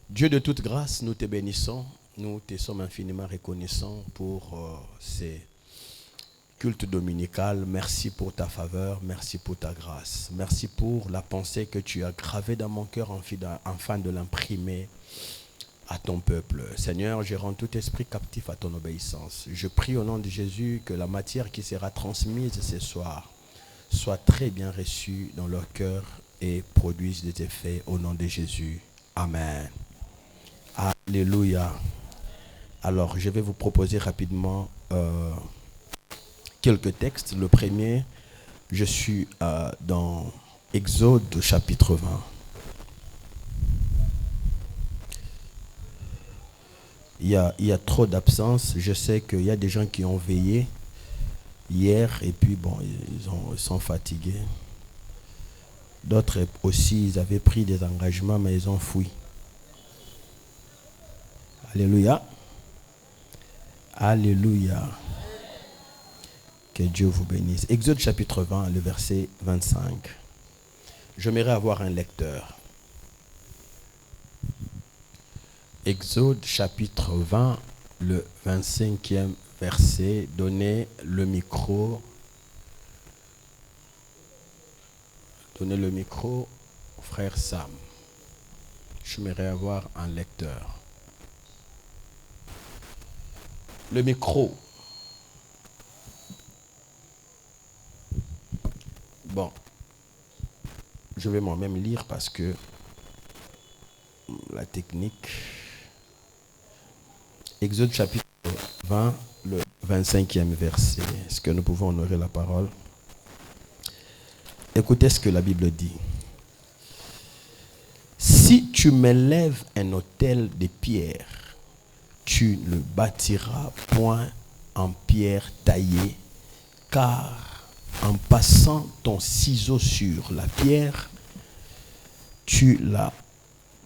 Dieu de toute grâce, nous te bénissons, nous te sommes infiniment reconnaissants pour ces cultes dominicaux. Merci pour ta faveur, merci pour ta grâce. Merci pour la pensée que tu as gravée dans mon cœur afin de l'imprimer à ton peuple. Seigneur, je rends tout esprit captif à ton obéissance. Je prie au nom de Jésus que la matière qui sera transmise ce soir soit très bien reçue dans leur cœur et produise des effets au nom de Jésus. Amen. Alléluia. Alors, je vais vous proposer rapidement quelques textes. Le premier, je suis dans Exode chapitre 20. Il y a trop d'absence. Je sais qu'il y a des gens qui ont veillé hier et puis bon, ils sont fatigués. D'autres aussi, ils avaient pris des engagements mais ils ont fui. Alléluia. Alléluia. Que Dieu vous bénisse. Exode chapitre 20, le verset 25. J'aimerais avoir un lecteur. Exode chapitre 20, le 25e verset. Donnez le micro. Donnez le micro au frère Sam. J'aimerais avoir un lecteur. Le micro. Bon. Je vais moi-même lire parce que la technique. Exode chapitre 20, le 25e verset. Est-ce que nous pouvons honorer la parole? Écoutez ce que la Bible dit. Si tu m'élèves un autel de pierre, tu ne bâtiras point en pierre taillée, car en passant ton ciseau sur la pierre, tu la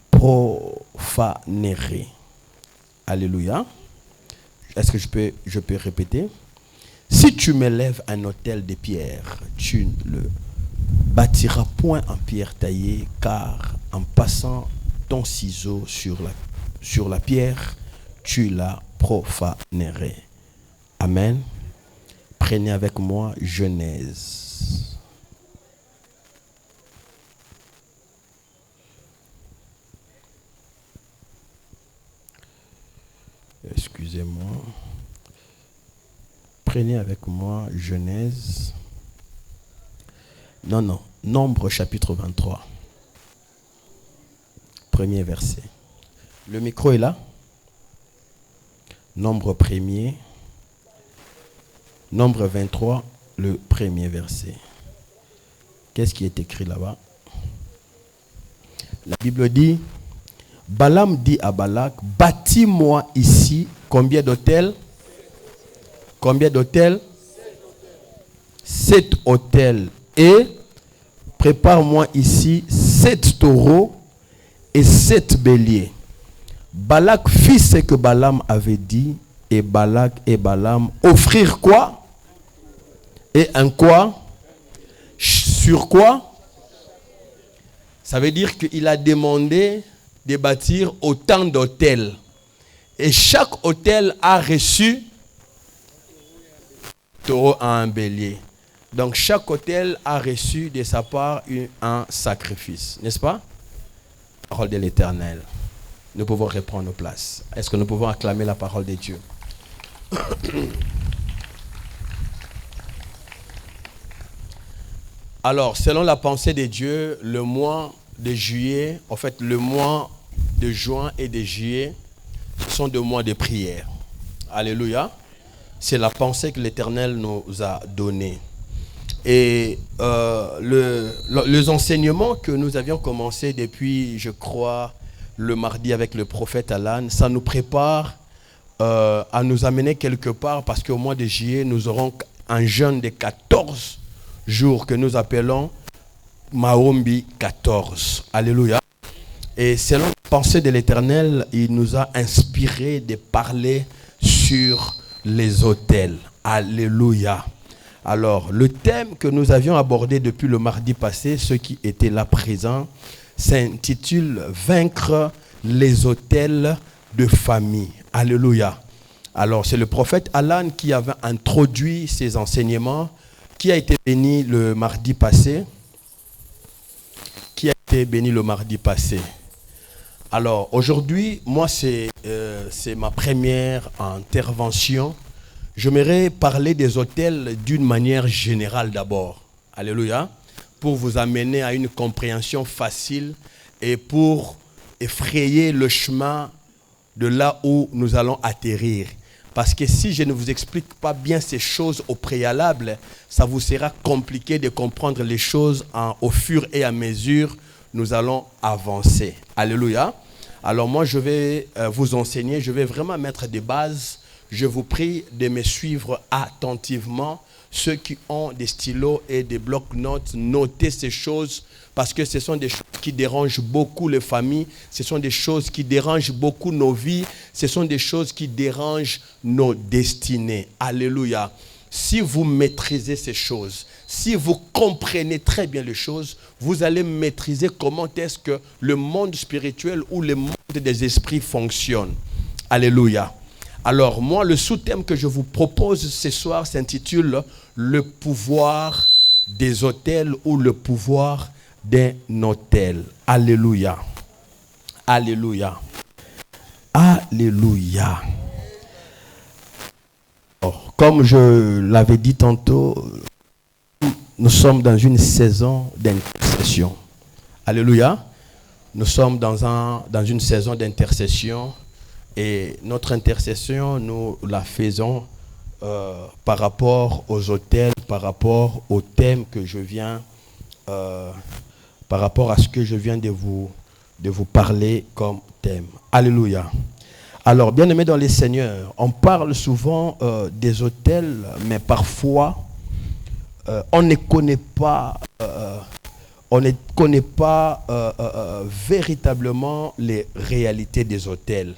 profanerais. Alléluia. Est-ce que je peux répéter? Si tu m'élèves un autel de pierre, tu ne le bâtiras point en pierre taillée, car en passant ton ciseau sur la pierre, tu la profanerais. Amen. Prenez avec moi Genèse. Excusez-moi. Prenez avec moi Genèse. Non. Nombre chapitre 23. Premier verset. Le micro est là. Nombre premier. Nombre 23, le premier verset. Qu'est-ce qui est écrit là-bas? La Bible dit, Balaam dit à Balak, bâtis-moi ici combien d'autels? Combien d'autels? 7 autels. Et prépare-moi ici 7 taureaux et 7 béliers. Balak fit ce que Balaam avait dit, et Balak et Balaam offrirent quoi? Et un quoi? Sur quoi? Ça veut dire qu'il a demandé de bâtir autant d'autels. Et chaque autel a reçu un taureau et un bélier. Donc chaque autel a reçu de sa part un sacrifice. N'est-ce pas? Parole de l'Éternel. Nous pouvons reprendre nos places. Est-ce que nous pouvons acclamer la parole de Dieu? Alors, selon la pensée de Dieu, le mois de juillet, en fait, le mois de juin et de juillet, ce sont 2 mois de prière. Alléluia. C'est la pensée que l'Éternel nous a donnée. Et les enseignements que nous avions commencé depuis, je crois, le mardi avec le prophète Alan, ça nous prépare à nous amener quelque part parce qu'au mois de juillet, nous aurons un jeûne de 14 jours que nous appelons Maombi 14. Alléluia. Et selon la pensée de l'Éternel, il nous a inspiré de parler sur les autels. Alléluia. Alors, le thème que nous avions abordé depuis le mardi passé, ceux qui étaient là présents, s'intitule « Vaincre les autels de famille. Alléluia. Alors, c'est le prophète Alan qui avait introduit ces enseignements, qui a été béni le mardi passé. Alors, aujourd'hui, moi, c'est ma première intervention. J'aimerais parler des autels d'une manière générale d'abord. Alléluia. Pour vous amener à une compréhension facile et pour effrayer le chemin de là où nous allons atterrir. Parce que si je ne vous explique pas bien ces choses au préalable, ça vous sera compliqué de comprendre les choses au fur et à mesure nous allons avancer. Alléluia. Alors moi, je vais vous enseigner, je vais vraiment mettre des bases. Je vous prie de me suivre attentivement. Ceux qui ont des stylos et des blocs-notes, notez ces choses parce que ce sont des choses qui dérangent beaucoup les familles, ce sont des choses qui dérangent beaucoup nos vies, ce sont des choses qui dérangent nos destinées. Alléluia. Si vous maîtrisez ces choses, si vous comprenez très bien les choses, vous allez maîtriser comment est-ce que le monde spirituel ou le monde des esprits fonctionne. Alléluia. Alors, moi, le sous-thème que je vous propose ce soir s'intitule « Le pouvoir des autels » ou « Le pouvoir d'un autel ». Alléluia. Alléluia. Alléluia. Alors, comme je l'avais dit tantôt, nous sommes dans une saison d'intercession. Alléluia. Nous sommes dans une saison d'intercession. Et notre intercession, nous la faisons par rapport aux autels, par rapport au thème que je viens, par rapport à ce que je viens de vous parler comme thème. Alléluia. Alors, bien-aimés dans les Seigneurs, on parle souvent des autels, mais parfois, on ne connaît pas véritablement les réalités des autels.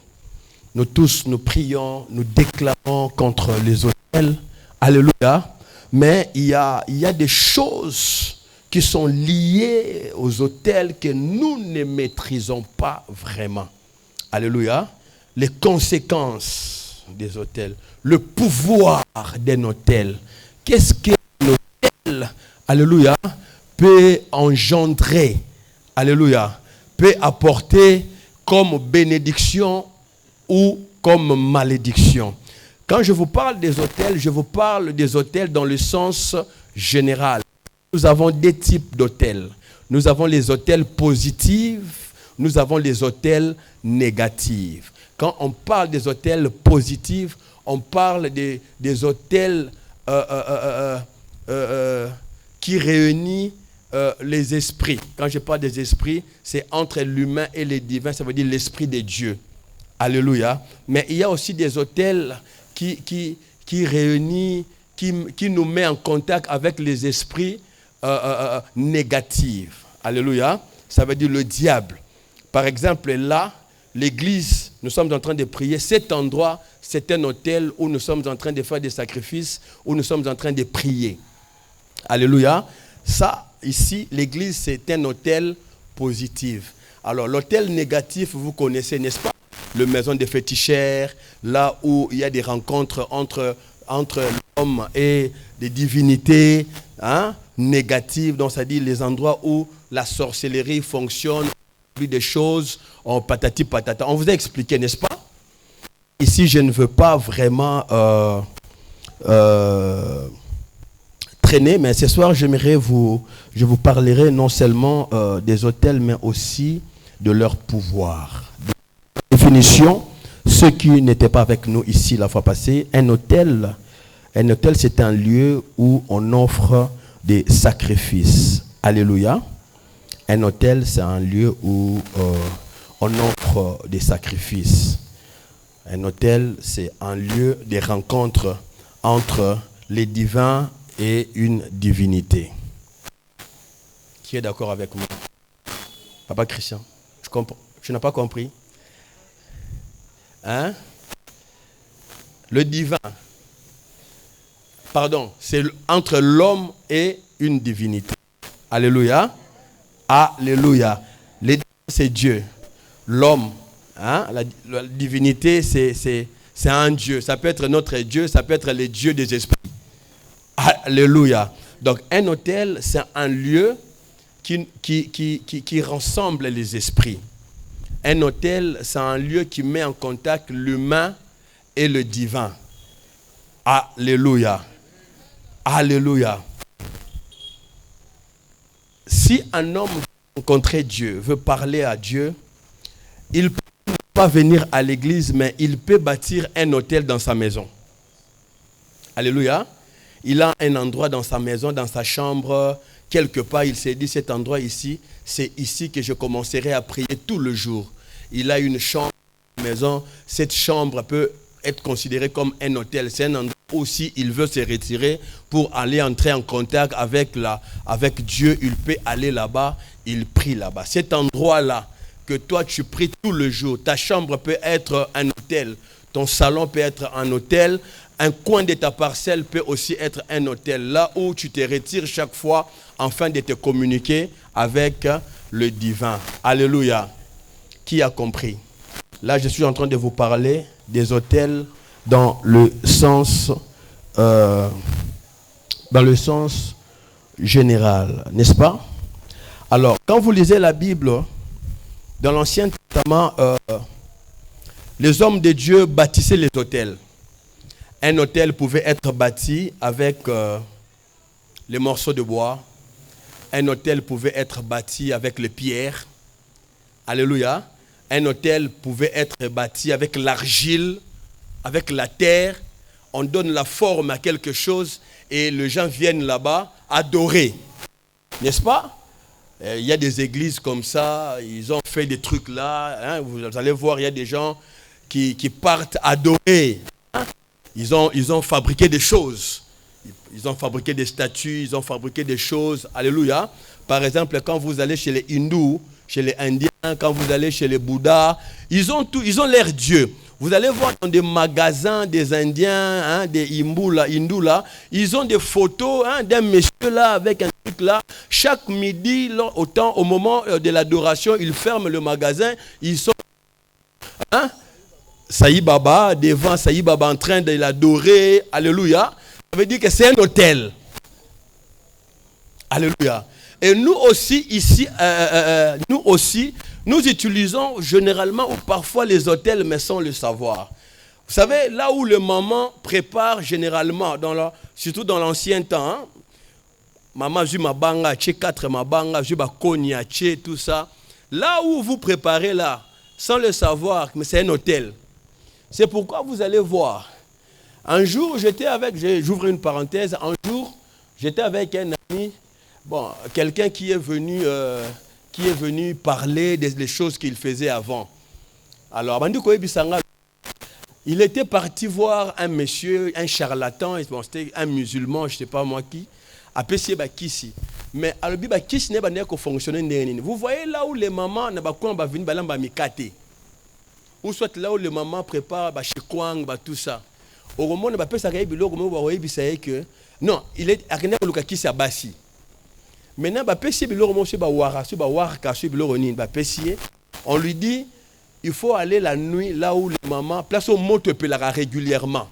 Nous tous, nous prions, nous déclarons contre les autels. Alléluia. Mais il y a des choses qui sont liées aux autels que nous ne maîtrisons pas vraiment. Alléluia. Les conséquences des autels. Le pouvoir d'un autel. Qu'est-ce qu'un autel, alléluia, peut engendrer, alléluia, peut apporter comme bénédiction ou comme malédiction. Quand je vous parle des autels, je vous parle des autels dans le sens général. Nous avons deux types d'autels. Nous avons les autels positifs, nous avons les autels négatifs. Quand on parle des autels positifs, on parle des autels qui réunissent les esprits. Quand je parle des esprits, c'est entre l'humain et les divins, ça veut dire l'esprit de Dieu. Alléluia. Mais il y a aussi des autels qui réunissent, qui nous met en contact avec les esprits négatifs. Alléluia. Ça veut dire le diable. Par exemple, là, l'église, nous sommes en train de prier. Cet endroit, c'est un autel où nous sommes en train de faire des sacrifices, où nous sommes en train de prier. Alléluia. Ça, ici, l'église, c'est un autel positif. Alors, l'autel négatif, vous connaissez, n'est-ce pas? Le maison des féticheurs, là où il y a des rencontres entre l'homme et des divinités négatives. Donc, ça dit les endroits où la sorcellerie fonctionne, des choses, patati patata. On vous a expliqué, n'est-ce pas? Ici, je ne veux pas vraiment traîner, mais ce soir, je vous parlerai non seulement des autels, mais aussi de leur pouvoir. Définition, ceux qui n'étaient pas avec nous ici la fois passée, un hôtel, c'est un lieu où on offre des sacrifices. Alléluia. Un hôtel, c'est un lieu où on offre des sacrifices. Un hôtel, c'est un lieu de rencontre entre les divins et une divinité. Qui est d'accord avec moi? Papa Christian, je n'ai pas compris. Hein? Le divin, pardon, c'est entre l'homme et une divinité. Alléluia. Alléluia. Les divins, c'est Dieu. L'homme, Hein? La divinité, c'est un Dieu. Ça peut être notre Dieu, ça peut être le Dieu des esprits. Alléluia. Donc un autel, c'est un lieu qui rassemble les esprits. Un autel, c'est un lieu qui met en contact l'humain et le divin. Alléluia. Alléluia. Si un homme veut rencontrer Dieu, veut parler à Dieu, il ne peut pas venir à l'église, mais il peut bâtir un autel dans sa maison. Alléluia. Il a un endroit dans sa maison, dans sa chambre, quelque part, il s'est dit, cet endroit ici, c'est ici que je commencerai à prier tout le jour. Il a une chambre dans la maison. Cette chambre peut être considérée comme un hôtel. C'est un endroit où il veut se retirer pour aller entrer en contact avec Dieu. Il peut aller là-bas, il prie là-bas. Cet endroit-là, que toi tu pries tout le jour, ta chambre peut être un hôtel, ton salon peut être un hôtel, un coin de ta parcelle peut aussi être un hôtel, là où tu te retires chaque fois afin de te communiquer avec le divin. Alléluia. Qui a compris? Là, je suis en train de vous parler des hôtels dans le sens général, n'est-ce pas? Alors, quand vous lisez la Bible, dans l'Ancien Testament, les hommes de Dieu bâtissaient les hôtels. Un hôtel pouvait être bâti avec les morceaux de bois. Un hôtel pouvait être bâti avec les pierres. Alléluia. Un hôtel pouvait être bâti avec l'argile, avec la terre. On donne la forme à quelque chose et les gens viennent là-bas adorer. N'est-ce pas? Il y a des églises comme ça, ils ont fait des trucs là. Hein, vous allez voir, il y a des gens qui partent adorer. Hein? Ils ont fabriqué des choses. Ils ont fabriqué des statues, ils ont fabriqué des choses. Alléluia. Par exemple, quand vous allez chez les hindous, chez les indiens, quand vous allez chez les bouddhas, ils ont leur Dieu. Vous allez voir dans des magasins des indiens, hein, des hindous là, ils ont des photos hein, d'un monsieur là avec un truc là. Chaque midi, au moment de l'adoration, ils ferment le magasin. Ils sont hein, Saï Baba, devant Saï Baba en train de l'adorer. Alléluia. Ça veut dire que c'est un hôtel. Alléluia. Et nous aussi, ici, nous utilisons généralement ou parfois les hôtels, mais sans le savoir. Vous savez, là où le maman prépare généralement, surtout dans l'ancien temps, hein, maman, je m'abanga, tché 4 mabanga, je m'akonia, tché, tout ça. Là où vous préparez là, sans le savoir, mais c'est un hôtel. C'est pourquoi vous allez voir. Un jour, j'ouvre une parenthèse, un jour, j'étais avec un ami, quelqu'un qui est venu parler des choses qu'il faisait avant. Alors, il était parti voir un monsieur, un charlatan, c'était un musulman, je ne sais pas moi qui, appelé Kisi. Mais Kisi n'est pas fonctionné. Vous voyez là où les mamans ne vont pas mikate. Ou soit là où les mamans préparent chikwang, tout ça. Au moment où on ça que non, il est à Kisi à Bassi. Maintenant, on lui dit il faut aller la nuit là où les mamans place au moto pelara régulièrement.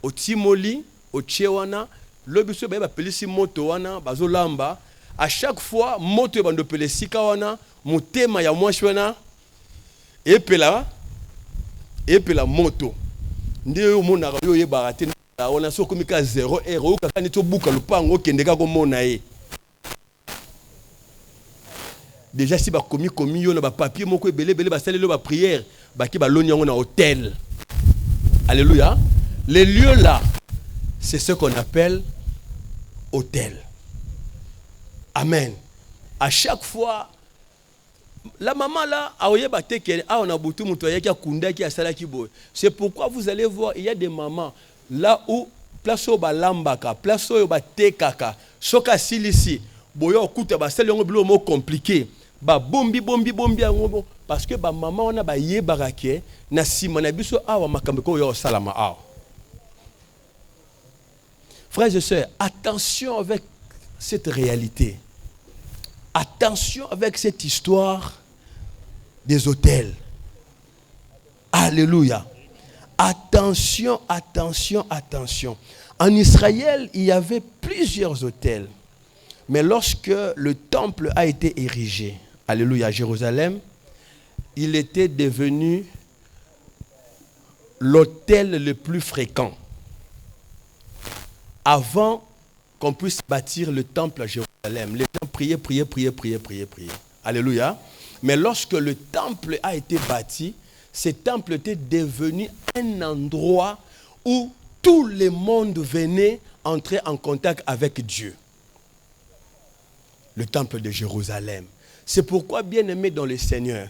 Au Timoli, au Tchewana, le biso ba pelisi moto wana bazolamba. À chaque fois, moto bando pelisi kawana, mutema ya mwashwana et pela moto. Ndio mona yo yebara te on a sokomika 0 euro kaka ni to buka lupango kendeka ko mona e. Déjà si ba komi yo na ba papier moko belé ba salelo ba prière ba ki ba loni na hôtel. Alléluia. Les lieux là, c'est ce qu'on appelle hôtel. Amen. À chaque fois la maman là, c'est pourquoi vous allez voir, il y a des mamans là où place au balambaka, place au batekaka, soka silisi, boyo kuta ba sel yon bilo mo compliqué, ba bombi parce que ba maman on a ba yebarake na sima na biso awa makambe ko yo salama awa. Frères et sœurs, attention avec cette réalité. Attention avec cette histoire des hôtels. Alléluia. Attention, attention, attention. En Israël, il y avait plusieurs autels. Mais lorsque le temple a été érigé, alléluia, à Jérusalem, il était devenu l'autel le plus fréquent. Avant qu'on puisse bâtir le temple à Jérusalem, les gens priaient. Alléluia. Mais lorsque le temple a été bâti, ce temple était devenu un endroit où tout le monde venait entrer en contact avec Dieu. Le temple de Jérusalem. C'est pourquoi, bien-aimés dans le Seigneur,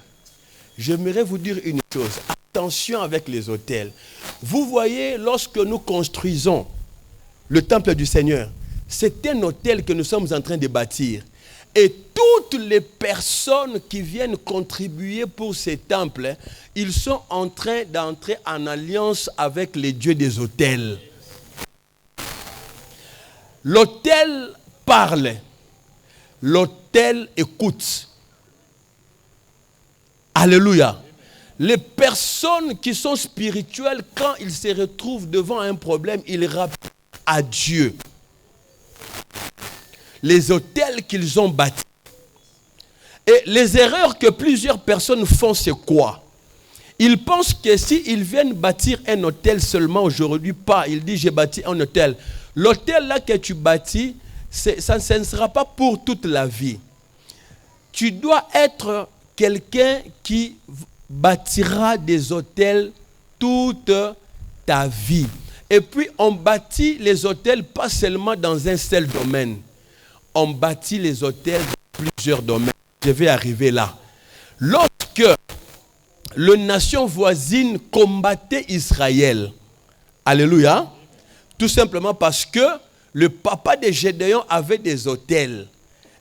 j'aimerais vous dire une chose. Attention avec les autels. Vous voyez, lorsque nous construisons le temple du Seigneur, c'est un autel que nous sommes en train de bâtir. Et toutes les personnes qui viennent contribuer pour ces temples, ils sont en train d'entrer en alliance avec les dieux des autels. L'autel parle. L'autel écoute. Alléluia. Les personnes qui sont spirituelles, quand ils se retrouvent devant un problème, ils rappellent à Dieu les autels qu'ils ont bâtis. Et les erreurs que plusieurs personnes font, c'est quoi? Ils pensent que s'ils viennent bâtir un autel seulement aujourd'hui, pas. Ils disent, j'ai bâti un autel. L'autel là que tu bâtis, ça ne sera pas pour toute la vie. Tu dois être quelqu'un qui bâtira des autels toute ta vie. Et puis, on bâtit les autels pas seulement dans un seul domaine. On bâtit les autels dans plusieurs domaines. Je vais arriver là. Lorsque les nations voisines combattaient Israël, alléluia, tout simplement parce que le papa de Gédéon avait des autels.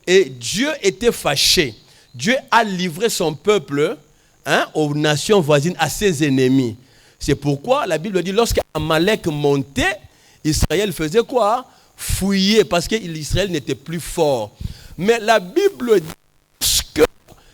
Et Dieu était fâché. Dieu a livré son peuple aux nations voisines, à ses ennemis. C'est pourquoi la Bible dit, lorsque Amalek montait, Israël faisait quoi? Fouiller, parce qu'Israël n'était plus fort. Mais la Bible dit que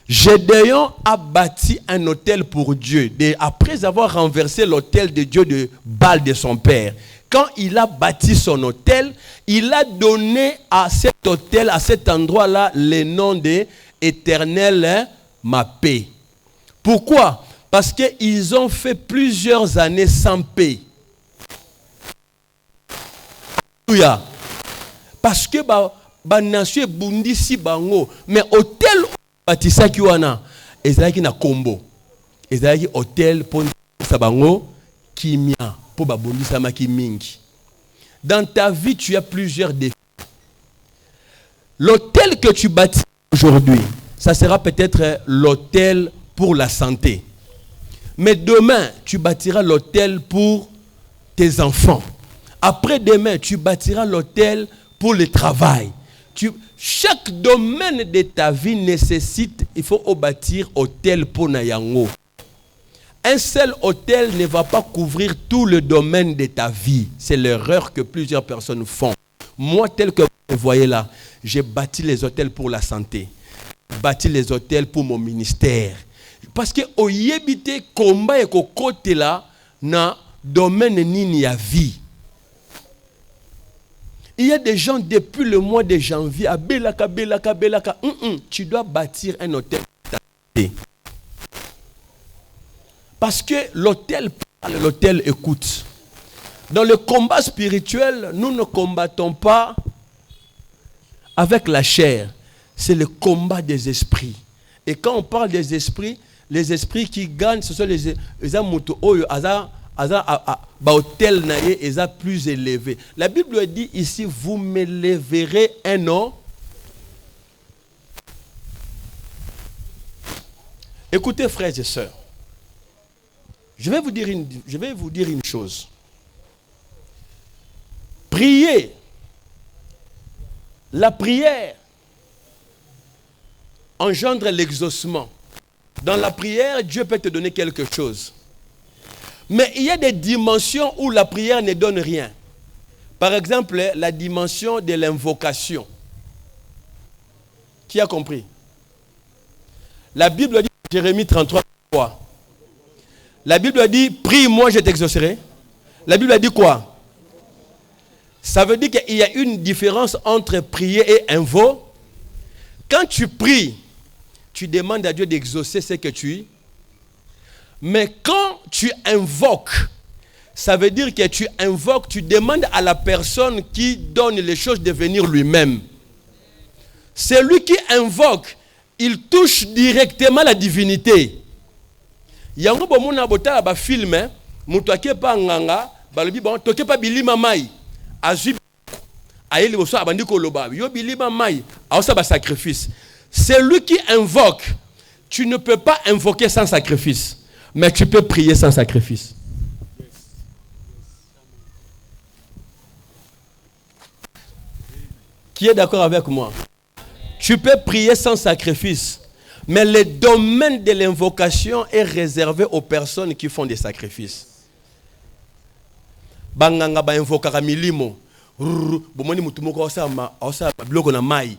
Gédéon a bâti un autel pour Dieu. Après avoir renversé l'autel de Dieu de Baal de son père, quand il a bâti son autel, il a donné à cet autel, à cet endroit-là, le nom de Éternel, ma paix. Pourquoi? Parce qu'ils ont fait plusieurs années sans paix. Alléluia. Parce que nation bundisi bango, mais hôtel bâtissa ki wana ezalaki na kombo. Ezalaki hôtel pour sabango kimia pour babundisa maki mingi. Dans ta vie, tu as plusieurs défis. L'hôtel que tu bâtis aujourd'hui, ça sera peut-être l'hôtel pour la santé. Mais demain, tu bâtiras l'hôtel pour tes enfants. Après-demain, tu bâtiras l'hôtel pour le travail. Chaque domaine de ta vie nécessite, il faut bâtir hôtel pour Nayango. Un seul hôtel ne va pas couvrir tout le domaine de ta vie. C'est l'erreur que plusieurs personnes font. Moi, tel que vous me voyez là, j'ai bâti les hôtels pour la santé. J'ai bâti les hôtels pour mon ministère. Parce que au yébité combat et côté là, na domaine nini à vie. Il y a des gens depuis le mois de janvier à Belaka. Tu dois bâtir un hôtel. Parce que l'hôtel parle, l'hôtel écoute. Dans le combat spirituel, nous ne combattons pas avec la chair. C'est le combat des esprits. Et quand on parle des esprits, les esprits qui gagnent, ce sont les hôtel naïe est plus élevé. La Bible dit ici, vous me lèverez un nom. Écoutez, frères et sœurs, je vais vous dire une chose. Priez. La prière engendre l'exaucement. Dans la prière, Dieu peut te donner quelque chose. Mais il y a des dimensions où la prière ne donne rien. Par exemple, la dimension de l'invocation. Qui a compris? La Bible dit, Jérémie 33, La Bible a dit, prie, moi je t'exaucerai. La Bible a dit quoi? Ça veut dire qu'il y a une différence entre prier et invoquer. Quand tu pries, tu demandes à Dieu d'exaucer ce que tu es. Mais quand tu invoques, ça veut dire que tu invoques, tu demandes à la personne qui donne les choses de venir lui-même. Celui qui invoque, il touche directement la divinité. Yango bomona botala ba film, mutu akepa nganga, balobi bon tokepa bilima mai, azui ayeli boso abandi koloba, yo bilima mai, aosa ba sacrifice. Celui qui invoque, tu ne peux pas invoquer sans sacrifice, mais tu peux prier sans sacrifice. Qui est d'accord avec moi? Tu peux prier sans sacrifice, mais le domaine de l'invocation est réservé aux personnes qui font des sacrifices. Banganga ba invokaka milimo. Bomoni mutumoko osama bloko na mai.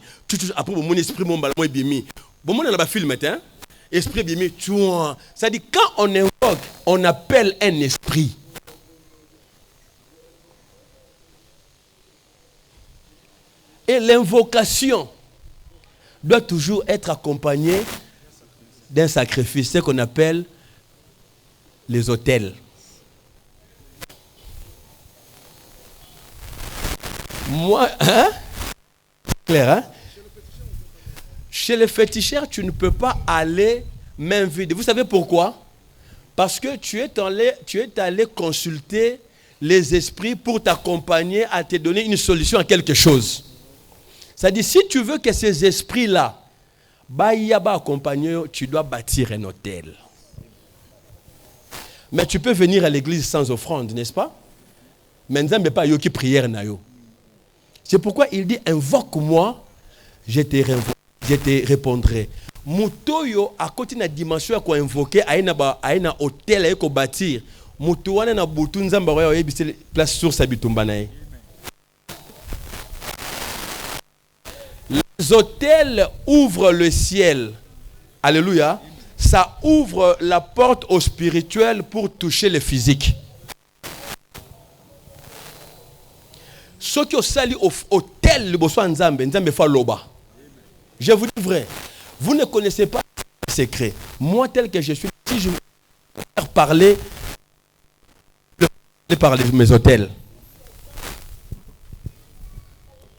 Après bomoni esprit mombala moi bimi. Bomoni na ba film hein? Esprit bimi tuan. Ça dit quand on invoque, on appelle un esprit. Et l'invocation doit toujours être accompagnée d'un sacrifice, ce qu'on appelle les autels. Moi, hein? Clair, hein? Chez les féticheurs, tu ne peux pas aller main vide. Vous savez pourquoi? Parce que tu es allé consulter les esprits pour t'accompagner à te donner une solution à quelque chose. C'est-à-dire, si tu veux que ces esprits-là, tu dois bâtir un hôtel. Mais tu peux venir à l'église sans offrande, n'est-ce pas? Mais nous n'avons pas yoki prière na yo. C'est pourquoi il dit, invoque-moi, je te répondrai. Mutoyo, à côté de la dimension qu'on invoquer, à un hôtel, à bâtir. Mutoyo, na butu nzamba wa place sur sa bitumbanae. Les hôtels ouvrent le ciel. Alléluia. Ça ouvre la porte au spirituel pour toucher le physique. Ceux qui ont sali au hôtel, le besoin Nzambe, Nzambe fa loba. Je vous dis vrai. Vous ne connaissez pas le secret. Moi, tel que je suis, si je veux parler de mes hôtels.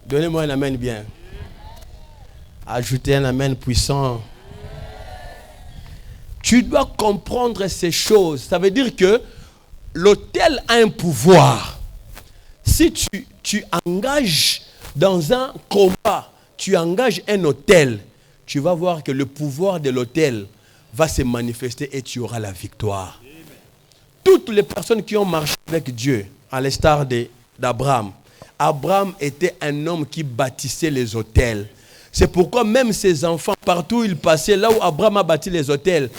Donnez-moi un amen bien. Ajoutez un amen puissant. Tu dois comprendre ces choses. Ça veut dire que l'autel a un pouvoir. Si tu engages dans un combat, tu engages un autel, tu vas voir que le pouvoir de l'autel va se manifester et tu auras la victoire. Toutes les personnes qui ont marché avec Dieu, à l'instar d'Abraham, Abraham était un homme qui bâtissait les autels. C'est pourquoi même ses enfants, partout où ils passaient, là où Abraham a bâti les autels,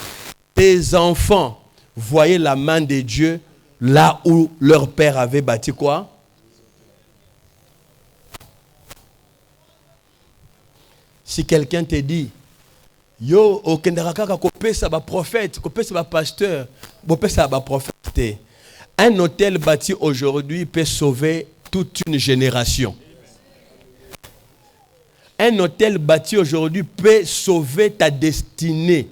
ses enfants voyaient la main de Dieu là où leur père avait bâti quoi? Si quelqu'un te dit, yo, au Kendarakaka, kopesa ba prophète, kopesa ba pasteur, kopesa ba prophète, un hôtel bâti aujourd'hui peut sauver toute une génération. Un hôtel bâti aujourd'hui peut sauver ta destinée.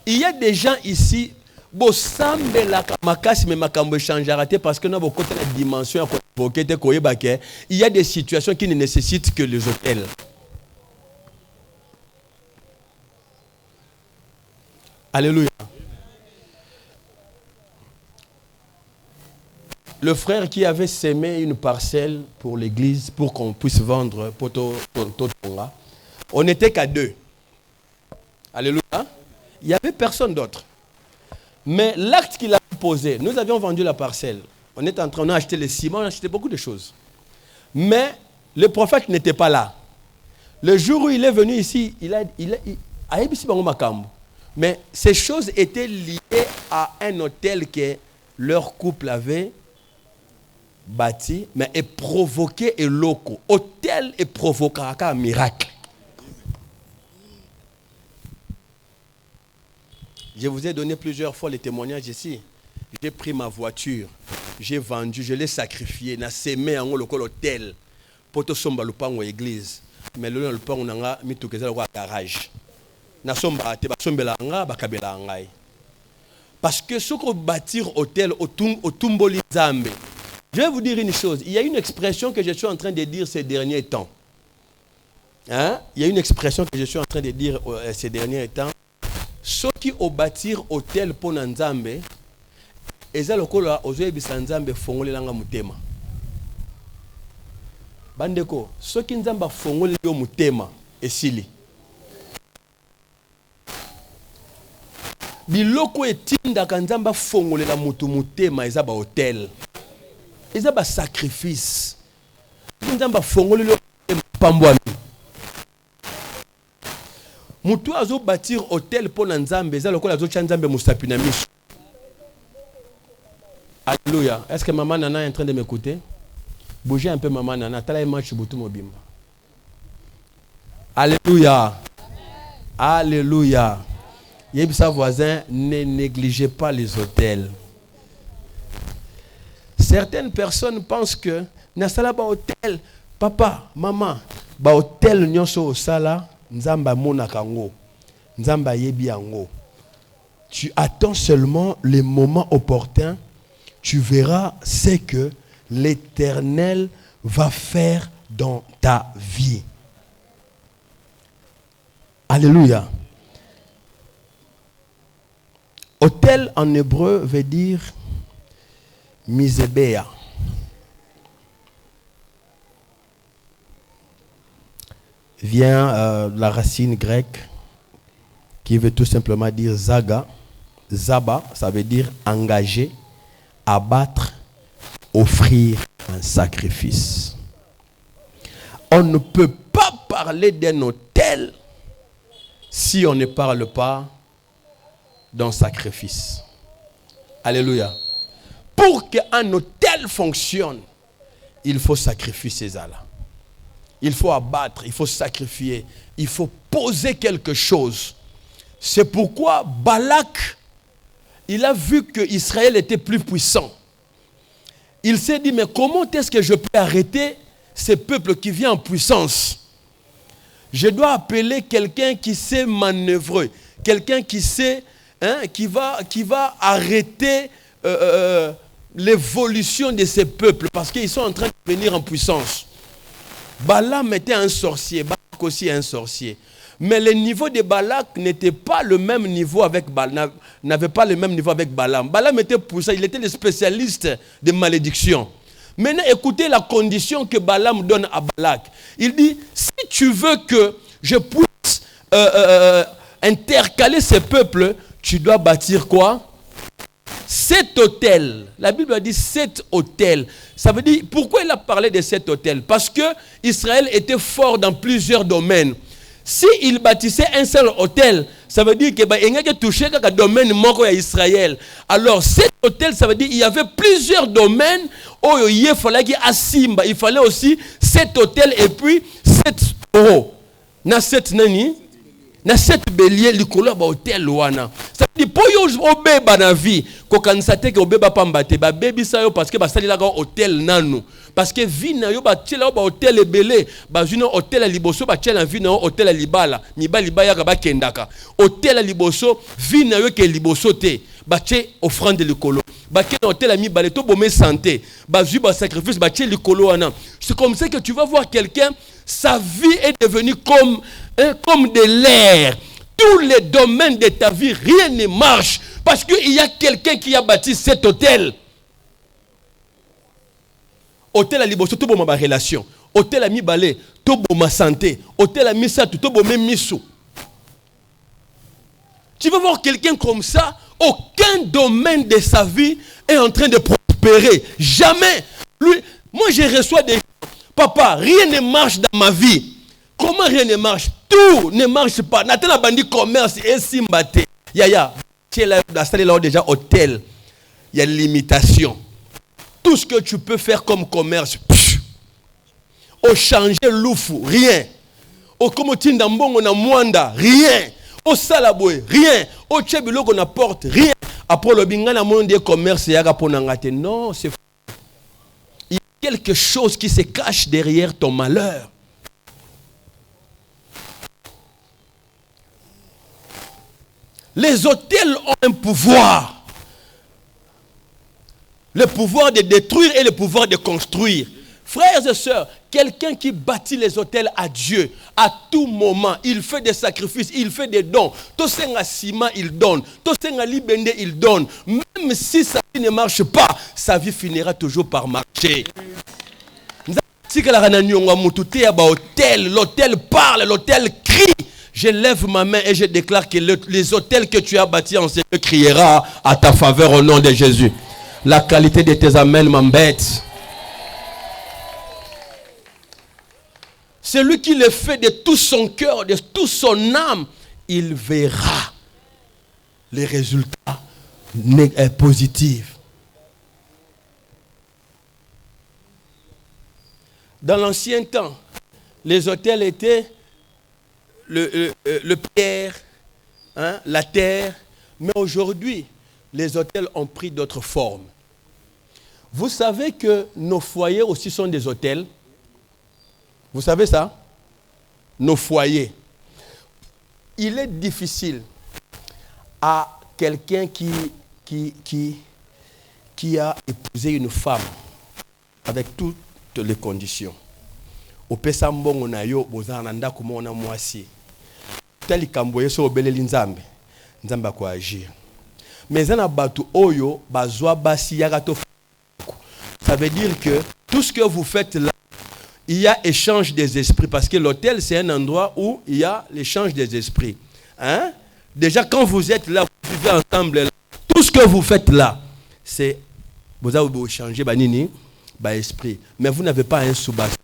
Il y a des gens ici, parce que nous avons une dimension, il y a des situations qui ne nécessitent que les hôtels. Alléluia. Le frère qui avait sémé une parcelle pour l'église, pour qu'on puisse vendre poto, on n'était qu'à deux. Alléluia. Il n'y avait personne d'autre. Mais l'acte qu'il a posé, nous avions vendu la parcelle. On est en train d'acheter le ciment, on a acheté beaucoup de choses. Mais le prophète n'était pas là. Le jour où il est venu ici, il a mais ces choses étaient liées à un hôtel que leur couple avait bâti, mais est provoqué et loco. Hôtel est provoqué un miracle. Je vous ai donné plusieurs fois les témoignages ici. J'ai pris ma voiture, j'ai vendu, je l'ai sacrifié, na semé en local hôtel pour te somba lupango église. Mais le lupango nanga mitukeza le garage. Na somba te ba sombela nga ba kabela ngai. Parce que ce qu'on bâtir hôtel au Tumboli Zambe. Je vais vous dire une chose, il y a une expression que je suis en train de dire ces derniers temps. Hein? Il y a une expression que je suis en train de dire ces derniers temps. Ceux qui ont bâti hôtel pour Nzambe, eza lokola ozoyebisa Nzambe fongolelanga mutema. Bandeko, ceux qui Nzamba fongole yo mutema esili. Biloko etinda Nzamba fongolela mutu mutema eza ba hôtel. Eza ba sacrifice. Nzamba fongolelo pambwami. Mutu azo bâtir hôtel pour Nzambe eza lokola azo tcha Nzambe musapina miso. Alléluia. Est-ce que maman Nana est en train de m'écouter? Bougez un peu maman Nana. Tala match butu mobimba. Alléluia. Alléluia. Yebisa voisin, ne négligez pas les hôtels. Certaines personnes pensent que Nasala ba hôtel, papa, maman, ba hôtel nyonso osala, Nzamba mona kango, Nzamba yebi yango. Tu attends seulement les moments opportuns, tu verras ce que l'Éternel va faire dans ta vie. Alléluia. Hôtel en hébreu veut dire Misébéa. Vient de la racine grecque qui veut tout simplement dire zaga. Zaba, ça veut dire engager, abattre, offrir un sacrifice. On ne peut pas parler d'un hôtel si on ne parle pas d'un sacrifice. Alléluia. Pour qu'un hôtel fonctionne, il faut sacrifier ces âmes-là. Il faut abattre, il faut sacrifier, il faut poser quelque chose. C'est pourquoi Balak, il a vu que Israël était plus puissant. Il s'est dit, mais comment est-ce que je peux arrêter ces peuples qui viennent en puissance? Je dois appeler quelqu'un qui sait manœuvrer, quelqu'un qui sait, qui va arrêter l'évolution de ces peuples parce qu'ils sont en train de venir en puissance. Balaam était un sorcier, Balak aussi un sorcier. Mais le niveau de Balak n'était pas le même niveau avec Balaam, n'avait pas le même niveau avec Balaam. Balaam était puissant, il était le spécialiste de malédiction. Maintenant, écoutez la condition que Balaam donne à Balak. Il dit, si tu veux que je puisse intercaler ces peuples, tu dois bâtir quoi? 7 hôtels. La Bible a dit 7 hôtels. Ça veut dire, pourquoi il a parlé de 7 hôtels? Parce que Israël était fort dans plusieurs domaines. S'il bâtissait un seul hôtel, ça veut dire qu'il y a touché le domaine moko à Israël. Alors, 7 hôtels, ça veut dire qu'il y avait plusieurs domaines où il fallait qu'il y ait Asimba. Il fallait aussi 7 hôtels et puis 7 euros. Na 7 nani? Na 7 béliers, likolo ba hôtel wana. Ça dit pour yo obeba na vie, ko kanisa te ke obeba pambate ba bebi sa yo parce que ba sali la ka hôtel nanu. Parce que vie na yo ba tshela ba hôtel ebele, ba jino hôtel liboso ba tshela vie na hôtel libala, mibali ba ya ka ba kendaka. Hôtel liboso, vie na yo ke liboso te, ba tshé offrande likolo. Ba ke hôtel mibale to bomé santé, ba ju ba sacrifice ba tshé likolo wana. C'est comme ça que tu vas voir quelqu'un, sa vie est devenue comme de l'air. Tous les domaines de ta vie, rien ne marche. Parce qu'il y a quelqu'un qui a bâti cet hôtel. Hôtel à liboso, tout bon ma relation. Hôtel à mi balé, tout bon ma santé. Hôtel à mi satou, tout bon même misou. Tu vas voir quelqu'un comme ça, aucun domaine de sa vie est en train de prospérer. Jamais. Lui, moi je reçois des gens. Papa, rien ne marche dans ma vie. Comment rien ne marche? Tout ne marche pas. Nathan a bandi commerce et simbate. Yaya, tu es là, déjà hôtel. Il y a une limitation. Tout ce que tu peux faire comme commerce, au changer l'oufou, rien. Au comme tu n'as pas mwanda, rien. Au salaboué, rien. Au tchébilo qu'on apporte, rien. Après le bingana monde des commerces, non, c'est faux. Il y a quelque chose qui se cache derrière ton malheur. Les hôtels ont un pouvoir. Le pouvoir de détruire et le pouvoir de construire. Frères et sœurs, quelqu'un qui bâtit les hôtels à Dieu, à tout moment, il fait des sacrifices, il fait des dons. Tosenga ciment, il donne. Tosenga libende, il donne. Même si sa vie ne marche pas, sa vie finira toujours par marcher. L'hôtel parle, l'hôtel crie. Je lève ma main et je déclare que les hôtels que tu as bâtis en Seigneur criera à ta faveur au nom de Jésus. La qualité de tes amens m'embête. Celui qui le fait de tout son cœur, de toute son âme, il verra les résultats positifs. Dans l'ancien temps, les hôtels étaient le pierre, hein, la terre. Mais aujourd'hui, les hôtels ont pris d'autres formes. Vous savez que nos foyers aussi sont des hôtels. Vous savez ça? Nos foyers. Il est difficile à quelqu'un qui a épousé une femme avec toutes les conditions. Au pesambongo na yo bozana ndako mona mwasi. Tali kamboye so obeleli nzambe. Nzambe ko agir. Mais zana batu oyo bazwa basi yagato. Ça veut dire que tout ce que vous faites là, il y a échange des esprits. Parce que l'hôtel, c'est un endroit où il y a l'échange des esprits. Hein? Déjà, quand vous êtes là, vous vivez ensemble là, tout ce que vous faites là, c'est vous avez échangé banini, esprit. Mais vous n'avez pas un sous parce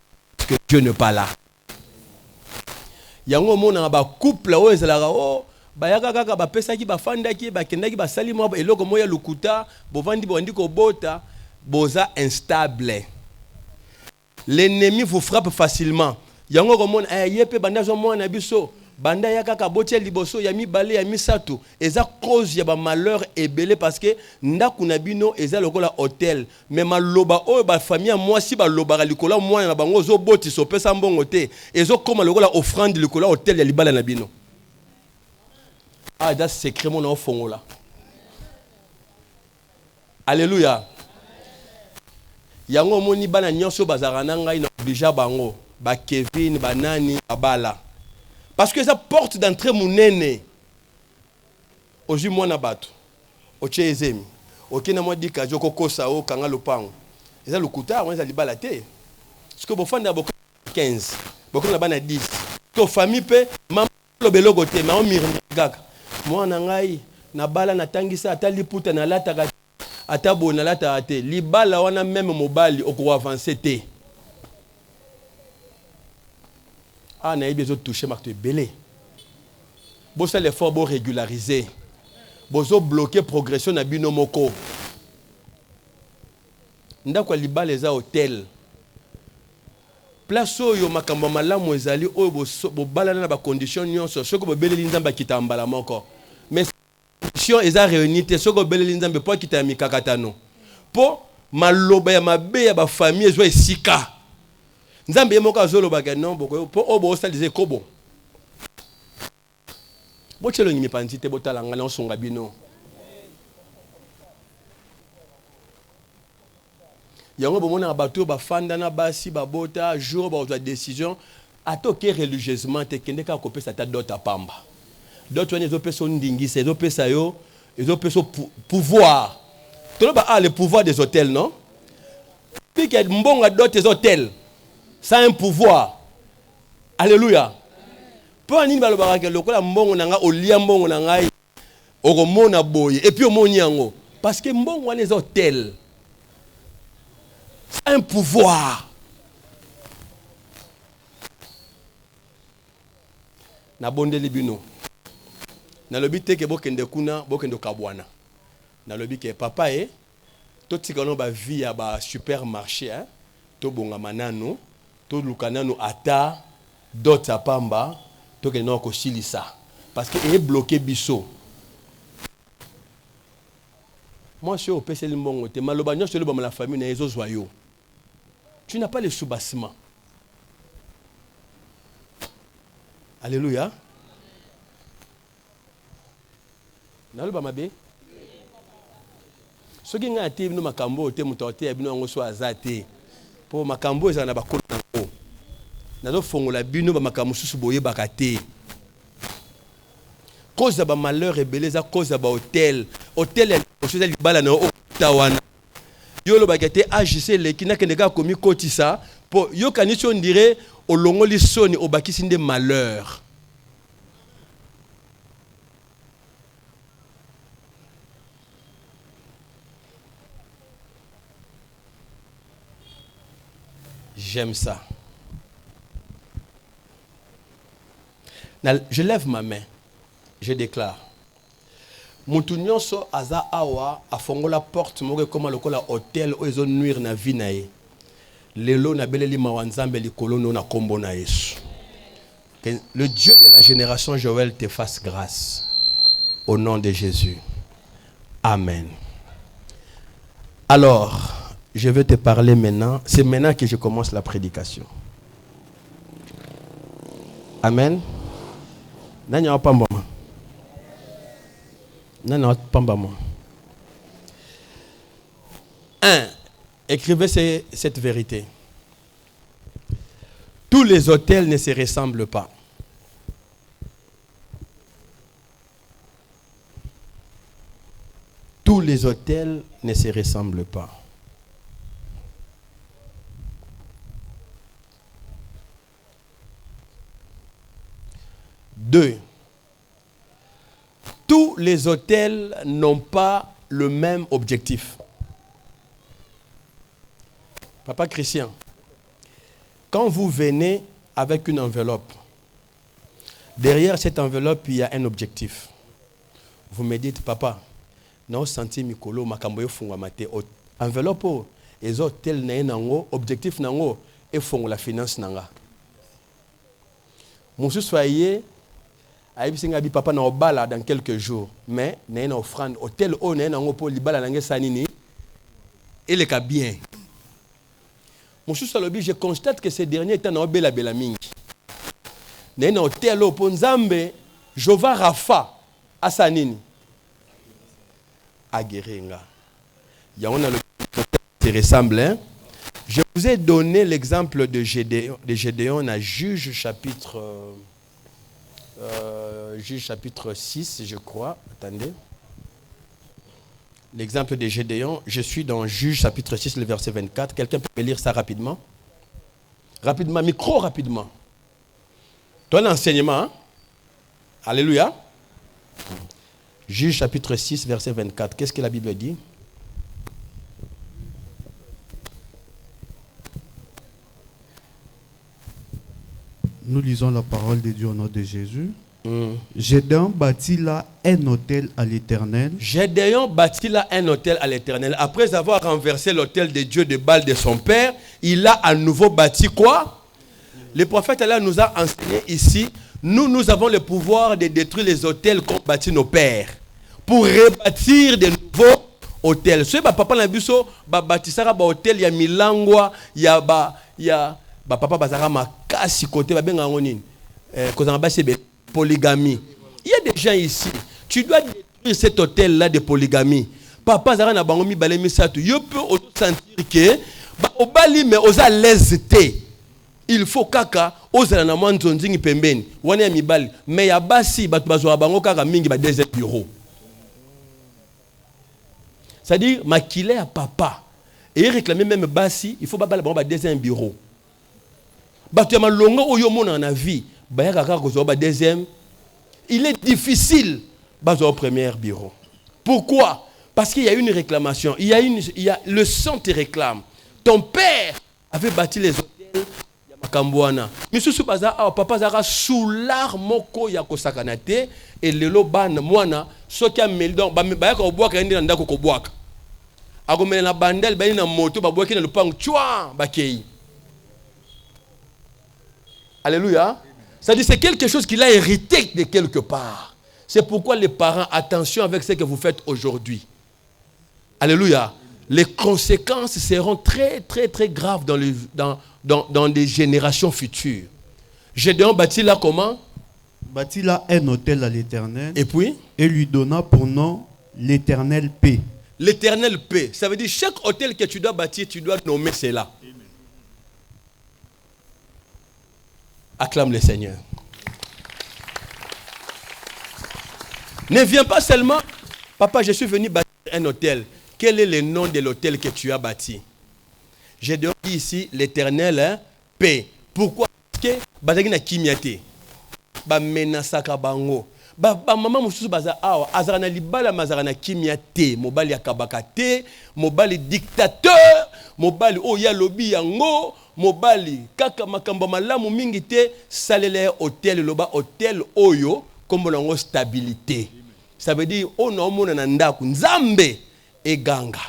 que Dieu n'est pas là. Il y a un moment où un couple là où ils sont bayaka kaka bapesa ki bafanda ki bakenda ki basali mo eloko moya lukuta bovandi bondi ko bota boza instable. L'ennemi vous frappe facilement. Yango komona yepe banda zo mona biso banda ya kaka botie liboso ya mibale ya misato eza cause ya ba malheur ebele parce que ndaku na bino eza lokola hôtel mais maloba oyo ba famille moi si ba loba likola mwana na bango zo boti so pesa mbongo te ezo koma lokola offrande likola hôtel ya libala na bino. Ah, c'est secret mon enfant là. Alléluia. Yango moni bana nyonso bazarana ngai na obligé bango ba Kevin banani abala. Parce que ça porte d'entrée munene. Oji mwana bato. Oche ezemi. Okena mo dika joko kosa o kanga lopango. Eza lukuta on eza libala te. Parce que bofanda boko 15. Boko na bana 10. To famille pe maman lobelo gote ma on mirgaka. Mwana ngai na bala na tangisa atali puta na lata atabo na lata ate libala wana même mobali oko avancer te. Ah na besoin toucher marque belé. Bossa l'effort bo régulariser. Bozo bloquer progression na bino moko. Ndako libala eza hôtel. Place oyo makambo malamu ezali oyo bo balana na ba condition nyonso soko bo beleli nzamba kitambala moko. Mais condition eza réunite te soko beleli nzambe po kita mikakatano. Po maloba ya mabe ya ba famille ezo esika. Nzambe yemoko azoloba ka non boko po obo osalize kobo. Bo chelo ngimi panzite botala ngana osonga bino. Yango bomona bato bafanda na basi babota jour ba ozwa décision atoke religieusement te kende ka kopesa ta dota pamba. D'autres les opérations ndingisa, les opérations pouvoir. Tout le monde a le pouvoir des hôtels, non? Puis qu'il y a d'autres hôtels, ça a un pouvoir. Alléluia. Pour un niveau de le cola mbongo nanga olia mbongo nanga oromona boye et puis omoniango parce que mbongo les hôtels ça a un pouvoir. Na bondeli bino. Na lobi te ke bokende kuna bokende kabwana. Na lobi ke papa to tikano ba vie ya ba supermarché hein to bonga manano to lukanano ata dota pamba to ke no ko silisa Parce qu'il est bloqué bisso. Moi, je suis au PCL Mbongo. Malobagnon, je suis dans la famille, les autres joyaux. Tu n'as pas les sous-bassements. Alléluia. Naloba mabe. Ce qui est actif nous makambo te mutote abino ngo so azate. Po makambo ezana bakolo nango. Nazo fongola bino ba makambo susu boye bakate. Cause ba malheur et beleza cause ba hôtel. Hôtel ya chose libala na otawana. Yo lo bakate AJC le kina keneka komi kotisa po yo kanisi on dirait olongoli soni obakisi nde malheur. J'aime ça. Je lève ma main. Je déclare. Moutounion so aza awa a fongo la porte moge comme le kola hôtel où ils ont nuire na vie na ye. Lelo na beleli mawanzambe likolo no na kombo na Yesu. Que le Dieu de la génération Joël te fasse grâce. Au nom de Jésus. Amen. Alors, je vais te parler maintenant. C'est maintenant que je commence la prédication. Amen. Nanya pambama. Nanya pambama. 1. Écrivez cette vérité. Tous les hôtels ne se ressemblent pas. Tous les hôtels ne se ressemblent pas. Deux, tous les hôtels n'ont pas le même objectif. Papa Christian, quand vous venez avec une enveloppe, derrière cette enveloppe, il y a un objectif. Vous me dites, papa, non senti mikolo makamboyo funga mate enveloppe les hôtels nango objectif nango et font la finance nanga. Monsieur soyez ayibisinga bi papa na obala dans quelques jours mais na na offrande hôtel o na nango po libala nange sanini et le ka bien. Monsieur Salobi, je constate que ces derniers temps na obela bela mingi. Na na hôtel o po nzambe Jova Rafa asanini Aguerenga. Il y a le qui ressemble. Hein? Je vous ai donné l'exemple de Gédéon à Juge chapitre 6, je crois. Attendez. L'exemple de Gédéon, je suis dans Juge chapitre 6, le verset 24. Quelqu'un peut me lire ça rapidement? Rapidement, micro rapidement. Toi l'enseignement. Hein? Alléluia. Juge chapitre 6, verset 24. Qu'est-ce que la Bible dit? Nous lisons la parole de Dieu au nom de Jésus. Gédéon bâtit là un hôtel à l'Éternel. Gédéon bâtit là un hôtel à l'Éternel. Après avoir renversé l'hôtel de Dieu de Baal de son père, il a à nouveau bâti quoi? Le prophète Allah nous a enseigné ici. Nous avons le pouvoir de détruire les hôtels qu'ont bâti nos pères pour rebâtir de nouveaux hôtels. Ce papa na biso ba bâtissara ba hôtel ya milangwa ya papa bazara makasi côté ba benga ngonini kozanga ba sebe polygamie. Il y a des gens ici. Tu dois détruire cet hôtel là de polygamie. Papa zara na bango mi balé misato. Yo peut sentir que ba obali mais oza lesté. Il faut kaka ozala na mwanzo nzingi pembeni wana ya mibali mais ya basi batu bazwa bango kaka mingi ba deuxième bureau. C'est-à-dire makile à papa et réclamer même basi, il faut pas ba deuxième bureau. Batu ya malonga oyo mona na vie ba ya kaka ko ba deuxième. Il est difficile bazo au premier bureau. Pourquoi? Parce qu'il y a une réclamation, il y a le sang te réclame. Ton père avait bâti les hôtels Kambouana. Misusu baza papa zara soular moko ya kosakanate et lelo ban mwana soki ameldon ba ya ko bwaka ndi na ndako ko bwaka. Akomela na bandel ba na moto ba bwaki na lupango chwa bakei. Alléluia. C'est-à-dire c'est quelque chose qu'il a hérité de quelque part. C'est pourquoi les parents, attention avec ce que vous faites aujourd'hui. Alléluia. Les conséquences seront très, très, très graves dans des générations futures. Gédéon bâtit là comment? Bâtit là un autel à l'Éternel. Et puis? Et lui donna pour nom l'Éternel paix. L'Éternel paix. Ça veut dire chaque hôtel que tu dois bâtir, tu dois nommer cela. Acclame le Seigneur. Ne viens pas seulement, papa, je suis venu bâtir un hôtel. Quel est le nom de l'hôtel que tu as bâti? J'ai dit ici l'Éternel paix. Pourquoi? Parce que bazaki na kimiate. Ba menasaka bango. Ba maman mususu baza awa azara na libala mazara na kimiate. Mobali akabakate, mobali dictateur, mobali oya lobi yango, mobali kaka makambo malamu mingi te salele hôtel loba hôtel oyo kombo nango stabilité. Ça veut dire on omona na ndaku nzambe eganga.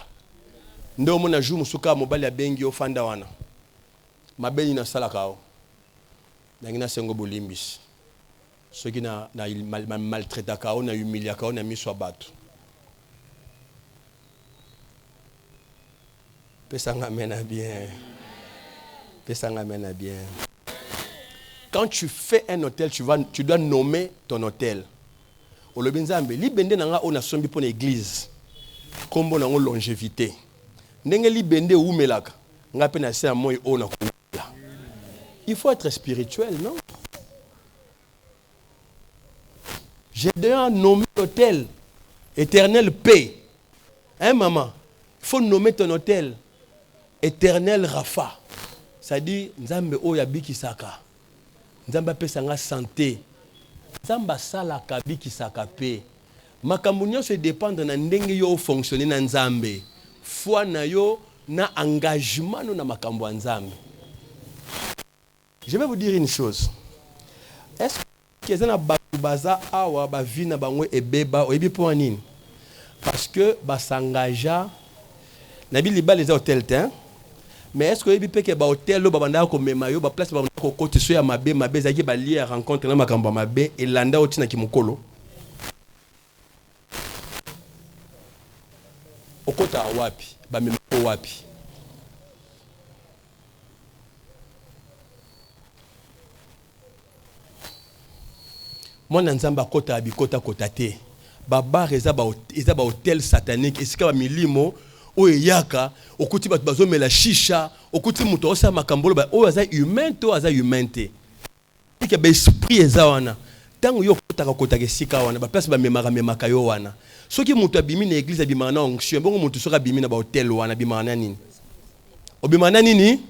Ndo omona jour musuka mobali abengi ofanda wana. Mabeni na salaka o. Nangina sengo bolimbis. Ceux qui na maltraité ka on a humilié ka on a mis sur bateau. Pesanga mena bien. Pesanga mena bien. Quand tu fais un hôtel, tu dois nommer ton hôtel. Au Lobinzambe, libende nanga on a sombi pour l'église. Kombo nango longévité. Ndenge libende umelaka. Ngape na se amoy ona kula. Il faut être spirituel, non? J'ai déjà nommé l'hôtel Éternel paix. Hein, maman? Il faut nommer ton hôtel Éternel Rafa. Ça dit, Nzambe oya bikisaka. Nzambe pesanga santé. Nzamba salaka bikisaka paix. Makambo nyonso dépendre na ndenge yo fonctionner na Nzambe. Foi na yo na engagement no na makambo ya Nzambe. Je vais vous dire une chose. Est-ce que na baza awa ba vie na bango ebeba oyebi po nini? Parce que ba s'engagea na bi liba les hôtels tin. Mais est-ce que oyebi pe ke ba hôtel lo ba banda ko mema yo ba place ba ko côté so ya mabe zaki ba lié rencontre na makambo mabe et landa otina kimokolo. Okota wapi ba mema wapi? Moi nanzamba kota abikota kota te. Baba eza ba hôtel satanique esika ba milimo o yaka okuti bato bazomela shisha okuti muto osa makambolo ba o aza humain to aza humain te. Ke ba esprit eza wana. Tango yo kota kota ke sika wana ba place ba memaka yo wana. Soki muto abimi na église abima na onction bongo muto soka abimi na ba hôtel wana abima na nini? Obima na nini?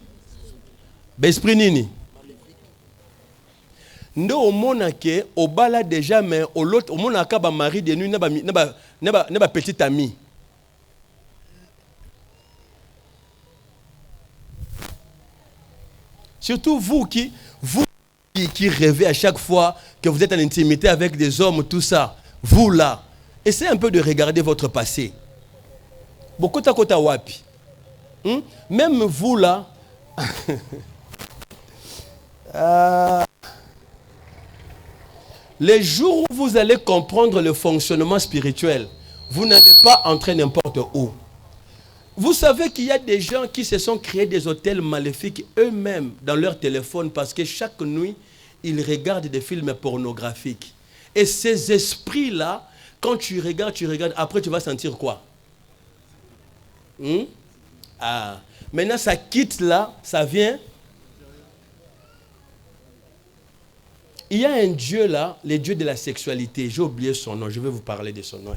Ba esprit nini? Ndo omona ke obala déjà mais au l'autre omona ka ba mari de nuit na ba petite amie. Surtout vous qui rêvez à chaque fois que vous êtes en intimité avec des hommes, tout ça. Vous là, essayez un peu de regarder votre passé. Beaucoup de kota wapi. Même vous là. Les jours où vous allez comprendre le fonctionnement spirituel, vous n'allez pas entrer n'importe où. Vous savez qu'il y a des gens qui se sont créés des hôtels maléfiques eux-mêmes dans leur téléphone parce que chaque nuit, ils regardent des films pornographiques. Et ces esprits-là, quand tu regardes, après tu vas sentir quoi? Maintenant, ça quitte là, ça vient. Il y a un Dieu là, le Dieu de la sexualité. J'ai oublié son nom, je vais vous parler de son nom.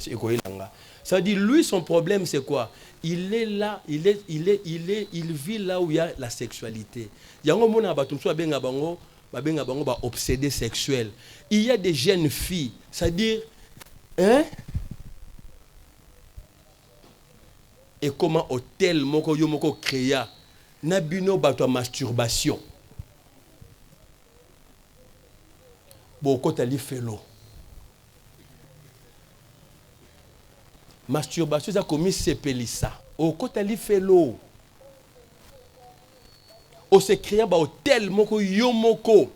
Ça veut dire, lui, son problème, c'est quoi? Il est là, il vit là où il y a la sexualité. Il y a un obsédé sexuel. Il y a des jeunes filles, c'est-à-dire, hein? Et comment hôtel moko yo moko créa nabino bato masturbation. Boko tali felo. Masturbation ça commis sepelissa. Au kotali felo. O se créa ba hôtel moko yo moko.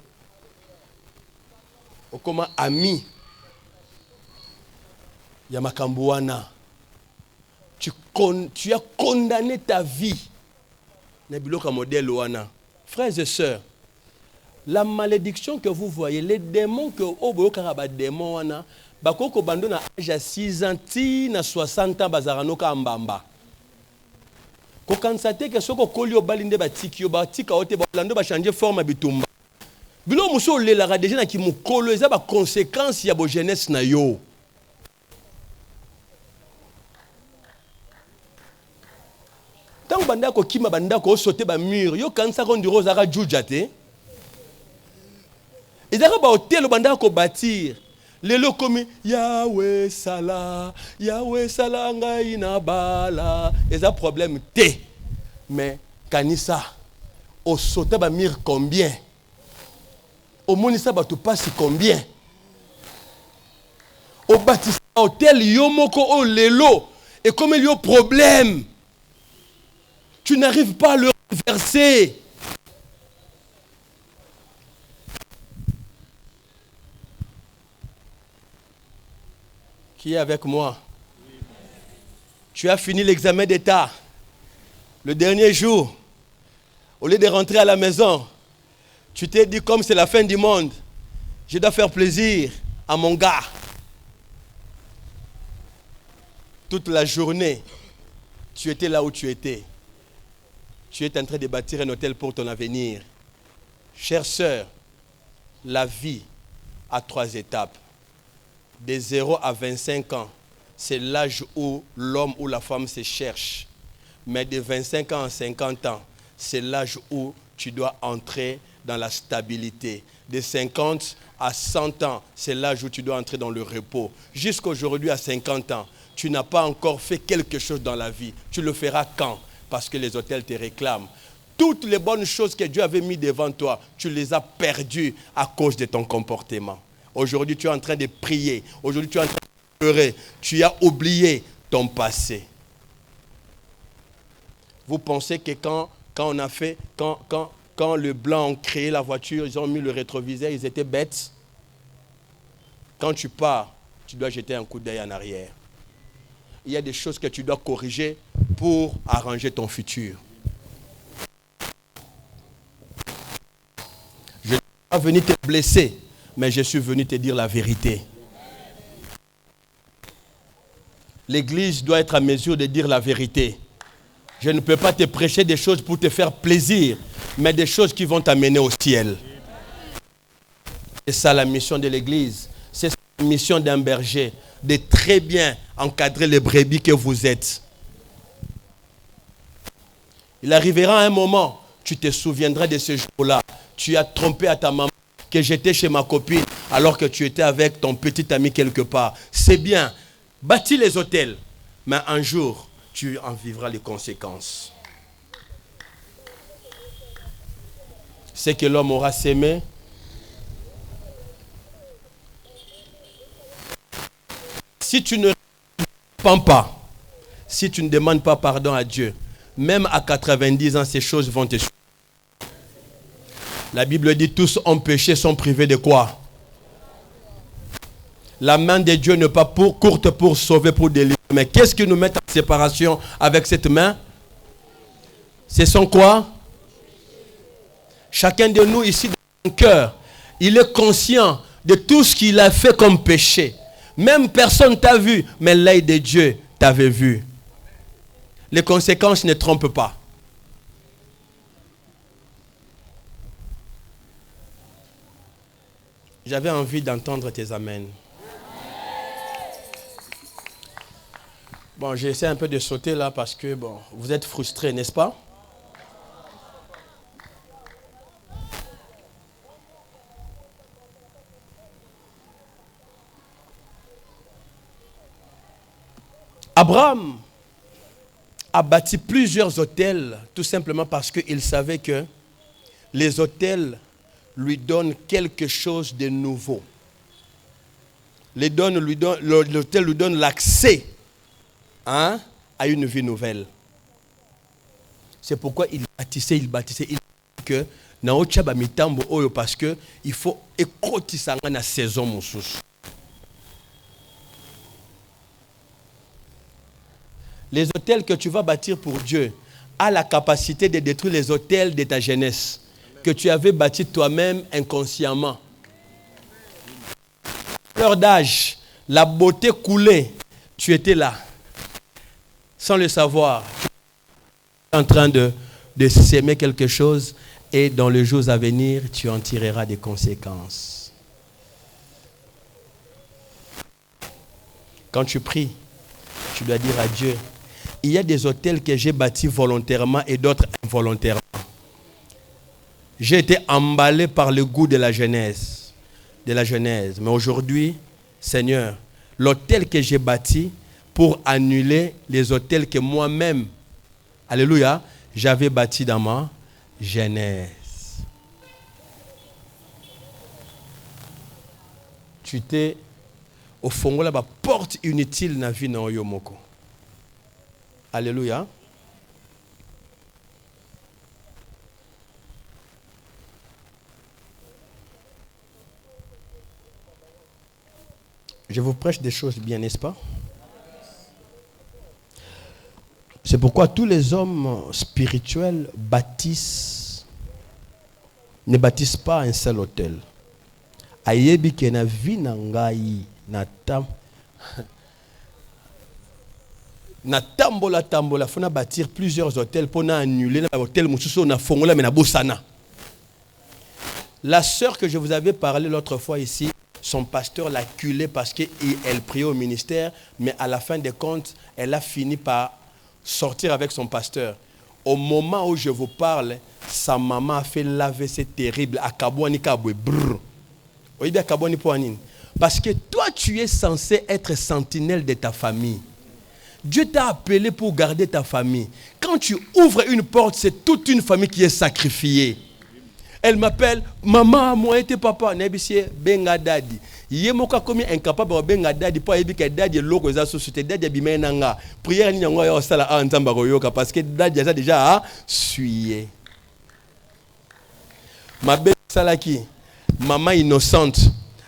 comme ami. Yamakambouana. Tu as condamné ta vie. Nebiloka modèle Ouana. Frères et sœurs, la malédiction que vous voyez, les démons que Obo Karaba démons Ouana, Bakoko Bando na âge à 6 ans, na 60 ans, Bazaranoka Mbamba. Kokansate que soko kolio balinde batiki batika ote balando ba changer forme bitumba. Bilo muso le la déjà na ki mukolo eza ba conséquence ya bo jeunesse na yo. Tant banda ko kima banda ko sauter ba mur yo kansa ko ndiro zaka jujate. Ezaka ba hotel banda ko bâtir. Lelo komi Yahweh sala ngai na bala. Eza problème té. Mais kanisa au sauter ba mur combien? Au monisa ba tu passe combien? Au bâtisse hôtel yomoko o lelo et comme il y a problème. Tu n'arrives pas à le renverser. Qui est avec moi? Tu as fini l'examen d'État. Le dernier jour, au lieu de rentrer à la maison, tu t'es dit comme c'est la fin du monde, je dois faire plaisir à mon gars. Toute la journée, tu étais là où tu étais. Tu es en train de bâtir un hôtel pour ton avenir. Chère sœur, la vie a 3 étapes. De 0 à 25 ans, c'est l'âge où l'homme ou la femme se cherche. Mais de 25 ans à 50 ans, c'est l'âge où tu dois entrer dans la stabilité. De 50 à 100 ans, c'est l'âge où tu dois entrer dans le repos. Jusqu'aujourd'hui, à 50 ans, tu n'as pas encore fait quelque chose dans la vie. Tu le feras quand? Parce que les hôtels te réclament. Toutes les bonnes choses que Dieu avait mises devant toi, tu les as perdues à cause de ton comportement. Aujourd'hui, tu es en train de prier. Aujourd'hui, tu es en train de pleurer. Tu as oublié ton passé. Vous pensez que quand le blanc a créé la voiture, ils ont mis le rétroviseur, ils étaient bêtes. Quand tu pars, tu dois jeter un coup d'œil en arrière. Il y a des choses que tu dois corriger pour arranger ton futur. Je ne suis pas venu te blesser, mais je suis venu te dire la vérité. L'Église doit être à mesure de dire la vérité. Je ne peux pas te prêcher des choses pour te faire plaisir, mais des choses qui vont t'amener au ciel. C'est ça la mission de l'Église. C'est ça la mission d'un berger, de très bien encadrer les brebis que vous êtes. Il arrivera un moment, tu te souviendras de ce jour-là. Tu as trompé à ta maman que j'étais chez ma copine alors que tu étais avec ton petit ami quelque part. C'est bien, bâtis les hôtels, mais un jour, tu en vivras les conséquences. C'est que l'homme aura sémé. Si tu ne répands pas, si tu ne demandes pas pardon à Dieu, même à 90 ans, ces choses vont te suivre. La Bible dit tous ont péché, sont privés de quoi? La main de Dieu n'est pas courte pour sauver, pour délivrer. Mais qu'est-ce qui nous met en séparation avec cette main? Ce sont quoi? Chacun de nous ici dans son cœur, il est conscient de tout ce qu'il a fait comme péché. Même personne t'a vu, mais l'œil de Dieu t'avait vu. Les conséquences ne trompent pas. J'avais envie d'entendre tes amens. Bon, j'essaie un peu de sauter là parce que, bon, vous êtes frustrés, n'est-ce pas? Abraham a bâti plusieurs hôtels tout simplement parce qu'il savait que les hôtels lui donnent quelque chose de nouveau. L'hôtel lui donne l'accès à une vie nouvelle. C'est pourquoi il bâtissait. Il dit que na ocha ba mitambo oyo parce que il faut ekotisanga na saison mosusu. Les hôtels que tu vas bâtir pour Dieu a la capacité de détruire les hôtels de ta jeunesse que tu avais bâti toi-même inconsciemment. L'heure d'âge, la beauté coulée, tu étais là, sans le savoir. Tu es en train de s'aimer quelque chose et dans les jours à venir, tu en tireras des conséquences. Quand tu pries, tu dois dire à Dieu, il y a des hôtels que j'ai bâtis volontairement et d'autres involontairement. J'ai été emballé par le goût de la Genèse. Mais aujourd'hui, Seigneur, l'hôtel que j'ai bâti pour annuler les hôtels que moi-même, alléluia, j'avais bâti dans ma Genèse. Tu t'es au fond là bas porte inutile na vie na oyomoko. Alléluia. Je vous prêche des choses bien, n'est-ce pas? C'est pourquoi tous les hommes spirituels ne bâtissent pas un seul hôtel. Ayebi ke na vie na ngai na tambola faut bâtir plusieurs hôtels pour annuler l'hôtel mususu na fongola mais na bosana. La sœur que je vous avais parlé l'autre fois ici, son pasteur l'a culé parce qu'elle priait au ministère, mais à la fin des comptes, elle a fini par sortir avec son pasteur. Au moment où je vous parle, sa maman a fait l'AVC terrible à Kabouani Kaboué. Parce que toi, tu es censé être sentinelle de ta famille. Dieu t'a appelé pour garder ta famille. Quand tu ouvres une porte, c'est toute une famille qui est sacrifiée. Elle m'appelle, maman, moi et papa, Nebisie, benga dadi. Yemoka comme incapable de benga dadi, pas éviter que dadi logo za société, dadi bimenanga. Prière ni yango ya sala a ntamba royoka parce que dadi a déjà suié. Ma belle salaki, maman innocente.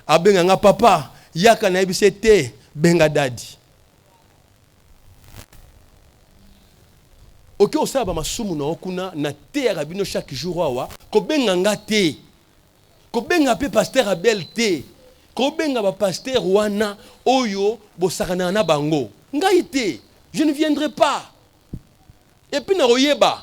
A benga papa, yaka na ebise te benga dadi. Ok, on sait que masumu na okuna na terre abino chaque jour awa ko benga ngate ko benga pe pasteur Abel te ko benga ba pasteur wana oyo bosakana na bango ngai te, je ne viendrai pas. Et puis na oyeba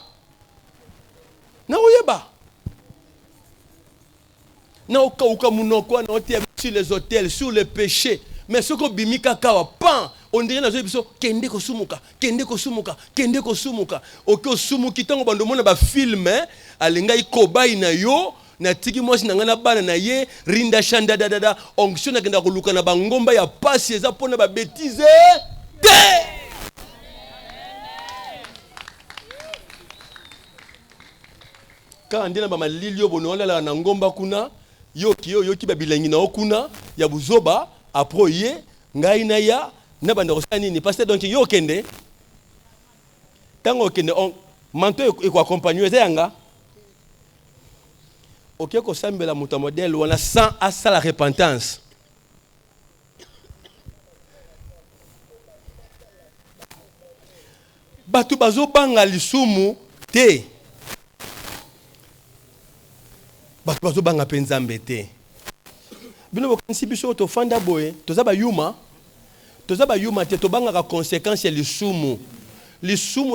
na oka munoko na otia sur les hôtels, sur les péchés, mais ce que bimika kawa pan on dirait na zo biso kende ko sumuka. Oko sumuki tango bando mona ba film alinga ikobai na yo na tiki mwasi na ngana bana na ye rinda shanda dada onction na kenda ko luka na bangomba ya pasi eza pona ba bêtise te. Quand ndina ba malilio bonola la na ngomba kuna yo ki ba bilengi na okuna ya buzoba apro ye ngai na ya na banda kosani ni parce donc yo kende tango kende on manto e ko accompagner ezanga OK ko sambela muta modèle wana sans à la repentance. Batu bazo banga lisumu te. Batu bazo banga penzambe te. Bino bokanisi biso to fanda boye toza ba yuma te to banga ka conséquence les sumu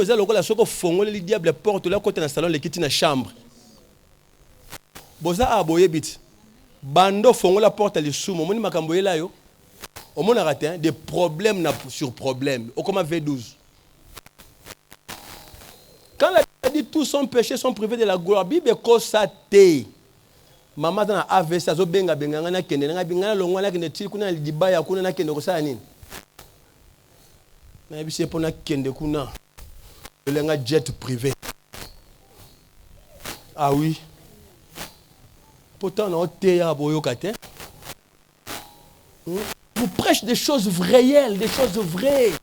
eza lokola soko fongole li diable porte la côté na salon le kiti na chambre boza aboye bit bando fongola porte les sumu moni makambo yela yo au mona raté des problèmes sur problème au comme V12 quand la Bible dit tous sont péchés sont privés de la gloire Bible constaté. Maman dans AVC zo benga na kende na bingana longwana kende ti kuna libaya kuna na kende ko sala nini na bisi pona kende kuna lenga jet privé. Ah oui, pourtant on teya boyoka te. Vous prêchez des choses réelles, des choses vraies.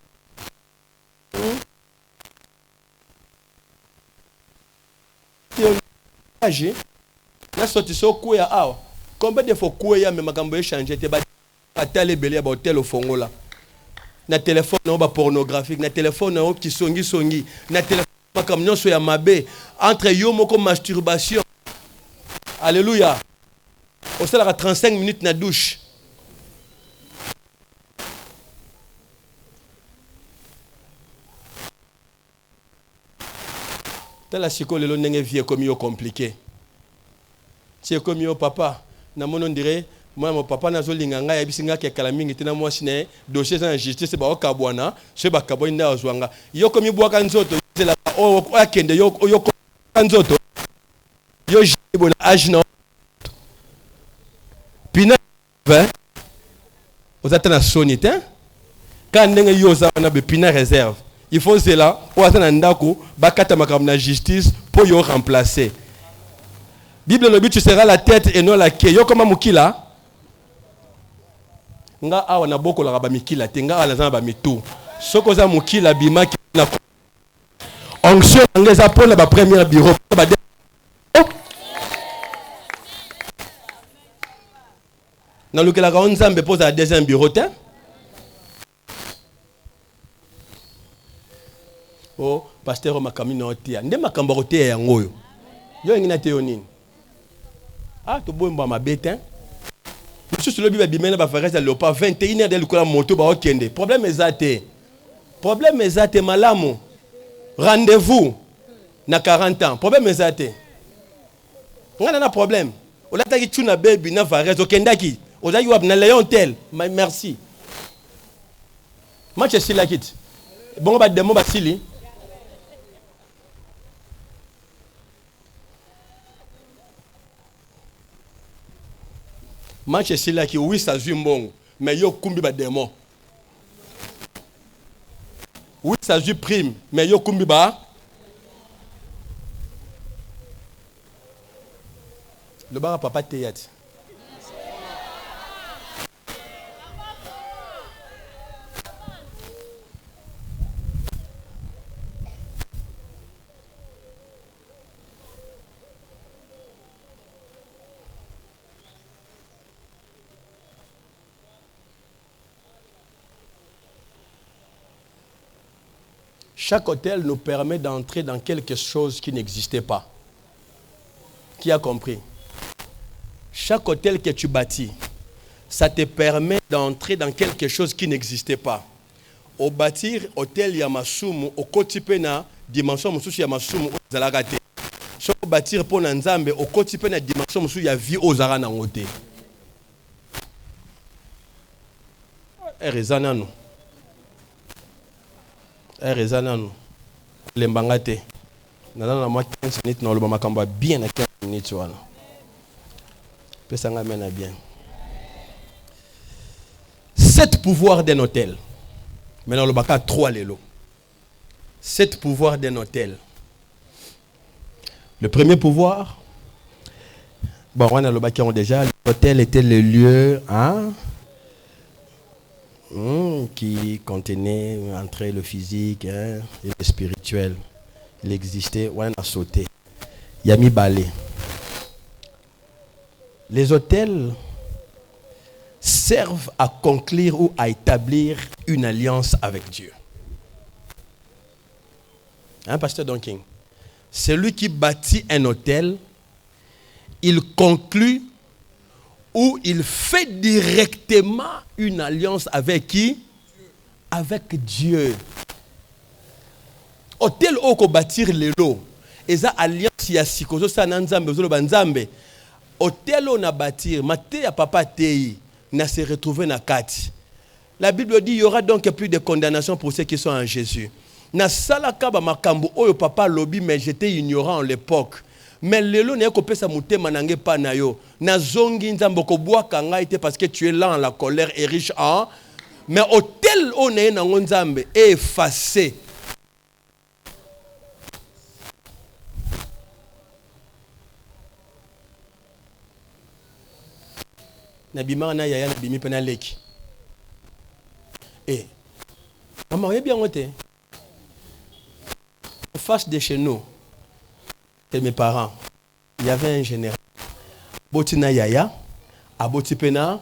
Théologie na sorti so kuya awa. Combien de fois kuya mais makambo changer te ba atale belé ba hôtel au Fongola. Na téléphone na ba pornographique, na téléphone na qui songi, na téléphone makam nyonso ya mabe entre yo moko masturbation. Alléluia. Au salaire à 35 minutes na douche. La psycho le long vie comme yo compliqué. C'est comme yo papa. Na mon dirait moi mon papa na zolinga nga ya bisinga ke kala mingi tina moi sine dossier en justice ba okabwana se ba kaboni na ozwanga. Yo comme bois kan nzoto la o akende yo kan nzoto. Yo jibo na age na pina 20 ozatana sonite quand ndenge yo za na be pina réserve. Il faut cela pour attendre ndako bakata makambo na justice pour yo remplacer. Bible le but tu seras la tête et non la queue. Yo comme mukila nga awa na boko la ba mikila te nga ala za ba mitu. Soko za mukila bima ki na onction ngeza pour la première bureau ba na lokela ka onzambe pose la deuxième bureau te. Oh, pasteur makamino otia. Nde makambo otia ya ngoyo. Yo ngina te yonini. Ah, to bomba mabete. Monsieur sur le bible bimena ba farese le pas 21h de lukola moto ba okende. Problème ezate. Problème ezate malamu. Rendez-vous na 40 ans. Problème ezate. Ngana na problème. Olataki tuna baby na farese okendaki. Ozayi wab na Léon tel. Merci. Match sila kit. Bon ba demo ba sili. Manchester là qui oui ça joue bon mais yo kumbi ba démon. Oui ça joue prime mais yo kumbi ba. Le bar papa théâtre. Chaque hôtel nous permet d'entrer dans quelque chose qui n'existait pas. Qui a compris? Chaque hôtel que tu bâtis, ça te permet d'entrer dans quelque chose qui n'existait pas. Au bâtir hôtel Yamasumu, au côté na dimension mususu Yamasumu au zalagate. Sur bâtir pour Nzambe, au côté na dimension mususu ya vie aux arana ngote. Erezana nous. Erezanano lembangate nana na 15 minutes na loba makamba bien na 15 minutes wana pesa nga mena bien 7 pouvoirs d'un hôtel maintenant loba ka 3 lelo 7 pouvoirs d'un hôtel. Le premier pouvoir bon on a loba qui ont déjà l'hôtel était le lieu hein qui contenait entre le physique et le spirituel. Il existait, on a sauté. Il y a mis balai. Les hôtels servent à conclure ou à établir une alliance avec Dieu. Hein, pasteur Donking? Celui qui bâtit un hôtel, il conclut où il fait directement une alliance avec qui? Avec Dieu. Hôtel oko bâtir lelo. Eza alliance ya sikozo sa nanzambe zolo banzambe. Hôtel on a bâtir maté ya papa tei na se retrouver na kati. La Bible dit il y aura donc plus de condamnation pour ceux qui sont en Jésus. Na salaka ba makambo oyo papa lobi mais j'étais ignorant à l'époque. Mais lelo ne kopesa mutema nange pa na yo na zongi nzambo ko bwaka ngai te parce que tu es lent en la colère et riche en mais hôtel on est na nzambe effacé. Na bima na yaya na bimi pena leki et maman est bien ngote en face de chez nous. Et mes parents, il y avait un général. botina yaya aboti pena.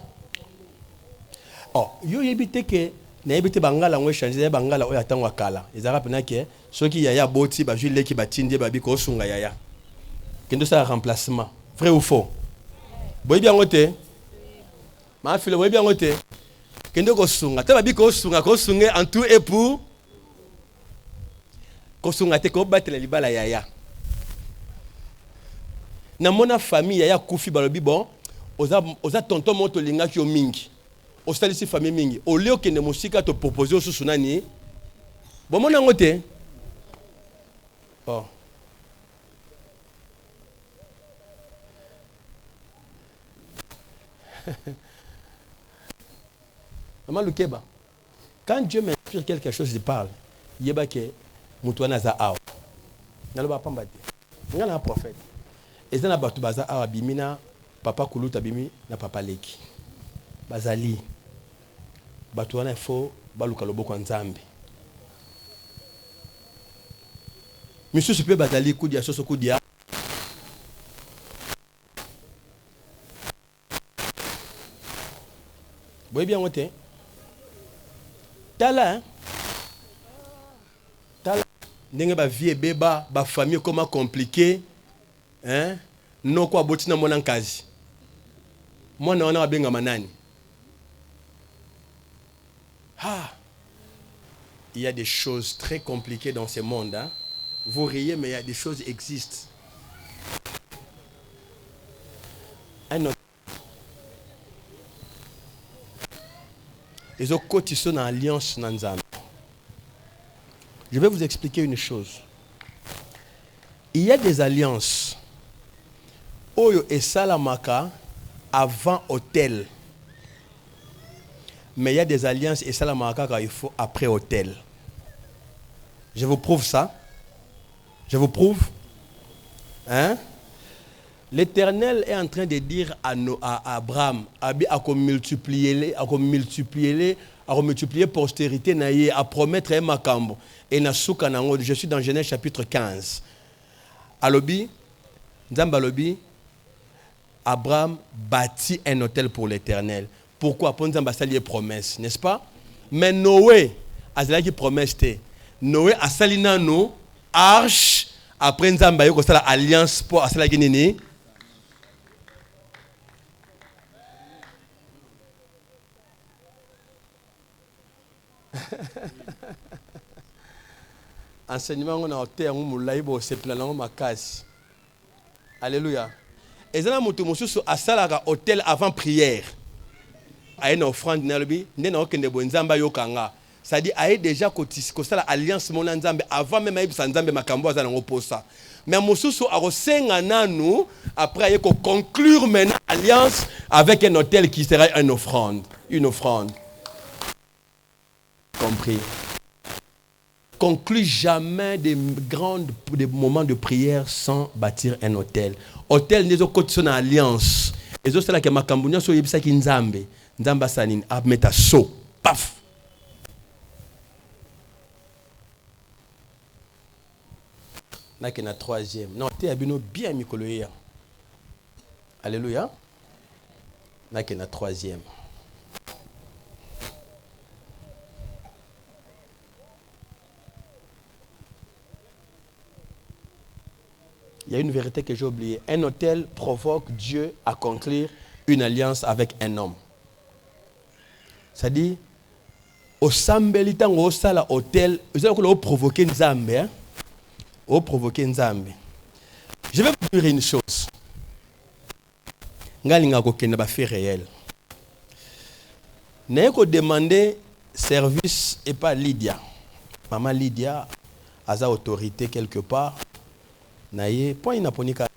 Oh, yo yebite ke na yebite bangala ngwe changer bangala oyo atangwa kala. Ezara pena ke soki yaya boti ba jule ki batindie babi ko sunga yaya. Kendo ça remplacement. Vrai ou faux? Boy bien ngote. Ma fille boy bien ngote. Kendo ko sunga. Ta babi ko sunga en tout et pour ko sunga te ko batela libala yaya. Na mona famille yaya kufi balobi bon oza tonton moto linga ki o mingi. O salisi famille mingi. O leo kende musika to proposer osusu nani. Bon mona ngote. Oh. Maman Lukeba, quand Dieu m'inspire quelque chose, il parle. Il y a que Moutouana za awa. Naloba pambate. Nga na prophète. Ezana batu baza awa bimina papa kuluta bimi na papa leki. Bazali. Batu wana fo baluka loboko nzambe. Monsieur Super bazali kudia soso kudia. Boy bien wote. Tala. Tala. Ndenge ba vie beba, ba famille comment compliqué. Hein? Non quoi botina mona nkazi. Mona wana wabenga manani. Ah. Il y a des choses très compliquées dans ce monde. Hein? Vous riez, mais il y a des choses qui existent. Un autre. Les autres côtés sont en alliance nanzam. Je vais vous expliquer une chose. Il y a des alliances. Oyo et Salamaka avant hôtel. Mais il y a des alliances et Salamaka quand il faut après hôtel. Je vous prouve ça. Je vous prouve. Hein? L'Éternel est en train de dire à Abraham, à multiplier postérité, à promettre un makambo. Et je suis dans Genèse chapitre 15. Alobi, Nzambalobi, Abraham bâtit un hôtel pour l'Éternel. Pourquoi? Pour Nzamba sali promesse, n'est-ce pas? Mais Noé, azala qui promesse te. Noé a salina no arche après Nzamba yo ko sala alliance pour asala ki nini? Enseignement on a hôtel on moulay bo se planango makasi. Alléluia. Ezana mutu mususu asalaka hôtel avant prière. Aye na offrande na lobi ndena okende bo nzamba yokanga. Ça dit aye déjà ko sala alliance mona nzambe avant même aye bisa nzambe makambo azana ngoposa. Mais mususu akosenga nanu après aye ko conclure maintenant alliance avec un hôtel qui sera une offrande. Compris. Conclut jamais des moments de prière sans bâtir un hôtel. Hôtel n'est pas une alliance. Et c'est là que ma cambonia so yebisa ki nzambe. Nzamba sanin a meta so. Paf. N'a que na troisième. Non, t'es abino bien mikoloya. Alléluia. N'a que na troisième. Il y a une vérité que j'ai oubliée. Un hôtel provoque Dieu à conclure une alliance avec un homme. C'est-à-dire, au sambelita au sala hôtel, vous allez provoquer Nzambe. Provoquer Nzambe. Je vais vous dire une chose. Ngalinga ko kenda ba fait réel. N'a ko demander service et pas Lydia. Maman Lydia a sa autorité quelque part. Naye point inaponika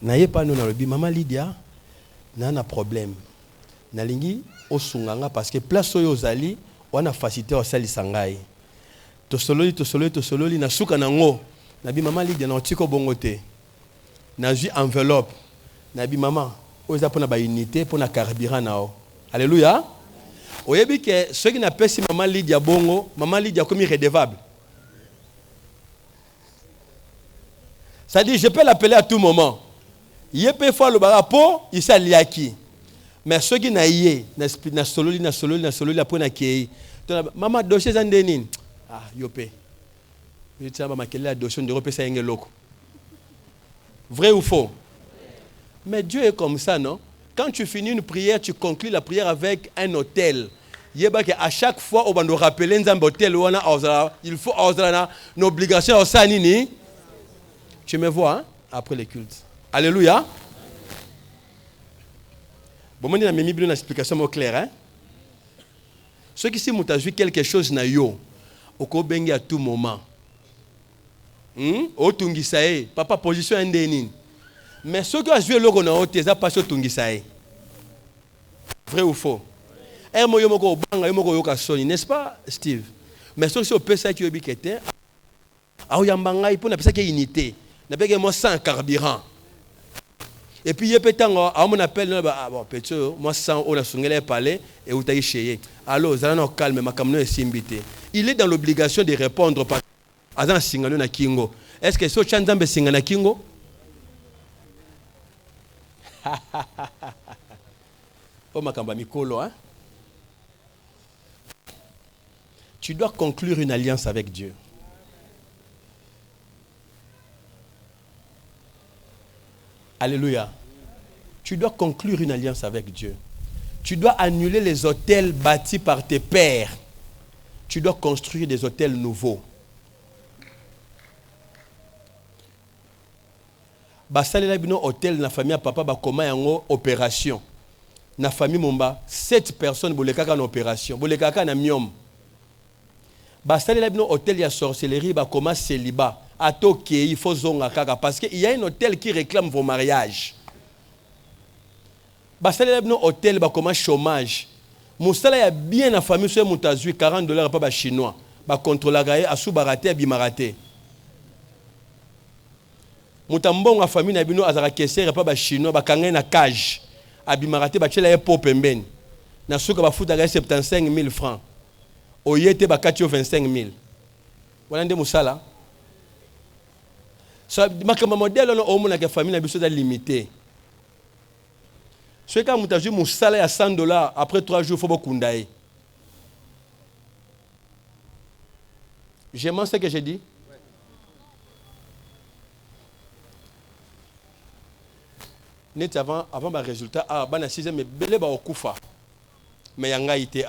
naye pas nous na lobi maman Lydia na problème nalingi osunganga parce que place oyo ozali wana facilité osali sangai to sololi na suka nango nabi maman Lydia na otiko bongote na ju enveloppe nabi maman oza pona ba unité pona carburant nao. Alléluia. Oyebi que ceux qui n'appellent si maman Lydia bongo maman Lydia comme redevable. C'est-à-dire, je peux l'appeler à tout moment. Il peut faire le barapo, il s'est liaki. Mais ceux qui n'aillent, na sololi, après na kei. Maman, dossier zandenin. Ah, yopé. Je dis, maman, quelle est la dossier de repé ça yenge loko. Vrai ou faux? Mais Dieu est comme ça, non? Quand tu finis une prière, tu conclus la prière avec un hôtel. À chaque fois, on va nous rappeler un hôtel où il faut une obligation au sanini. Tu me vois, hein? Après les cultes. Alléluia. Bon, moi, je vais une explication claire. Hein? Ceux qui, si vous avez vu quelque chose, na yo, au kobengi à tout moment. Au tungisae, papa, position indénine. Mais ceux qui ont joué l'eau, on a pas sur tungisae. Vrai ou faux? N'est-ce pas, Steve? Mais ceux qui ont fait ça, qui ont dit que c'était, il y a une unité. Il y a un sans carburant. Et puis, il y a un appel, moi, sans, on a sonné parler et on a essayé. Alors, ça n'a calme, ma caméra est simbité. Il est dans l'obligation de répondre par Azan Singano na Kingo. Est-ce que ce Chanzambe Singana Kingo? Oh, ma caméra, Mikolo, hein? Tu dois conclure une alliance avec Dieu. Alléluia. Tu dois conclure une alliance avec Dieu. Tu dois annuler les hôtels bâtis par tes pères. Tu dois construire des hôtels nouveaux. Basalela bino hôtel na famille papa ba koma yango opération. Na famille momba 7 personnes bolekaka na opération, bolekaka na miom. Basalela bino hôtel ya sorcellerie ba koma célibat. Atoke il faut zonga kaka parce que il y a un hôtel qui réclame vos mariages. Basalela bino hôtel ba koma chômage. Moussala ya bien na famille sur mutazui $40 pa ba chinois. Ba contrôler gaé asu baraté abimaraté. Mutambongo a famille na bino azara kesser pa ba chinois ba kangé na cage. Abimaraté ba chela po pembeni. Na suka ba futa ga 75,000 francs. Oyete ba katio 25,000. Wala nde musala. So makama modèle no omo na ka famille na biso da limité. Ce quand mutazu musala ya $100 après 3 jours faut bokundae. J'aime ce que j'ai dit. Net avant ma résultat bana 6e mais belé ba okufa. Mais yanga ité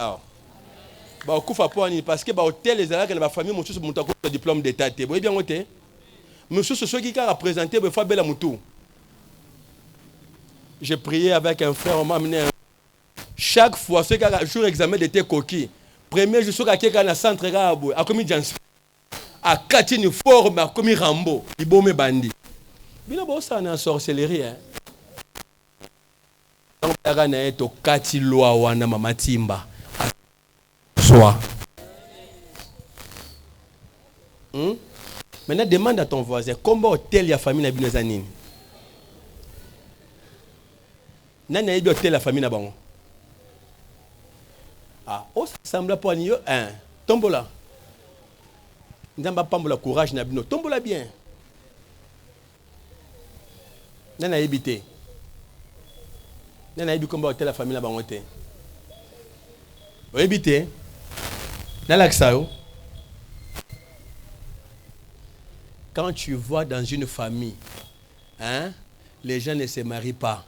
ba okufa parce que ba hôtel les ala que na famille mususu mutako diplôme d'état té. Boy bien oté. Mususu ceux qui ka représenter be fa bela mutu. J'ai prié avec un frère, on m'a amené chaque fois ce qui a jour examen d'été coquille. Premier jour sur qui a centre gabo a commis Jans a catine forme a commis Rambo, il bombe bandi. Bino bo ça na sorcellerie hein. Agana eto kati loi wana mama timba. Soit. Maintenant demande à ton voisin comment hôtel ya famille na bino zanini. Nani a eu d'hôtel la famille na bango. Ah, oh ça semble pas ni un. Tombola. Ndamba pambola courage na bino. Tombola bien. Nani a habité. Nani a eu comment hôtel la famille na bango té. Habité. Nala ksao. Quand tu vois dans une famille, hein, les gens ne se marient pas.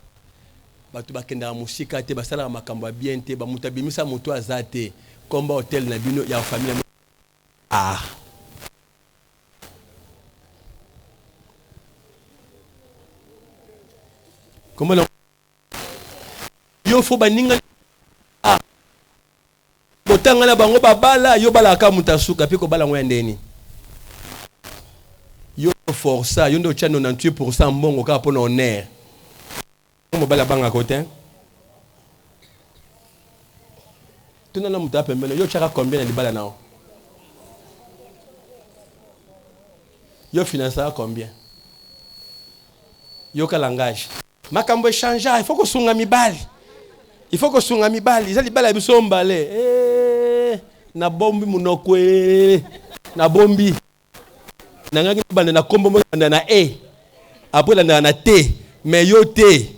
Batu bakenda musika te basala makambo bien te ba mutabimisa mutu azate komba hotel na bino ya famille comment yo fo baninga botanga na bango babala yo bala ka mutasuka pe ko bala ngo ndeni yo força yo ndo cha 98% mbongo ka pona honneur. Comment bala banga côté? Tu n'as pas pembele. Yo chaka combien de bala nao? Yo finance combien? Yo ka langage. Makambo changer, il faut que sunga mi bali. Il faut que sunga mi bali. Ils ali bala biso mbale. Na bombi munokwe. Na bombi. Na ngaki bande na kombo mo na Après, il y a un thé. Mais il y a thé.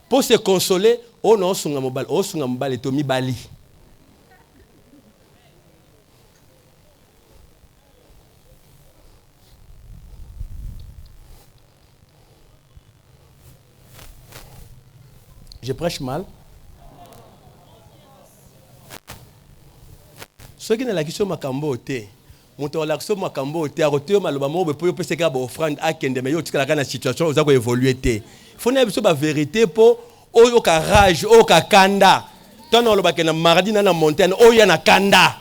Pour se consoler, on a un mobile. On a un mobile et on bali. Je prêche mal. Ceux qui n'ont la question makambo thé. Monto la question makambo thé. Aroté maloba mo be pour pese ka ba offrande akende mais yo tika la situation oza ko évoluer thé. Faut na biso ba vérité po oyo ka rage o ka kanda. Ton on loba ke na mardi na montagne o ya na kanda.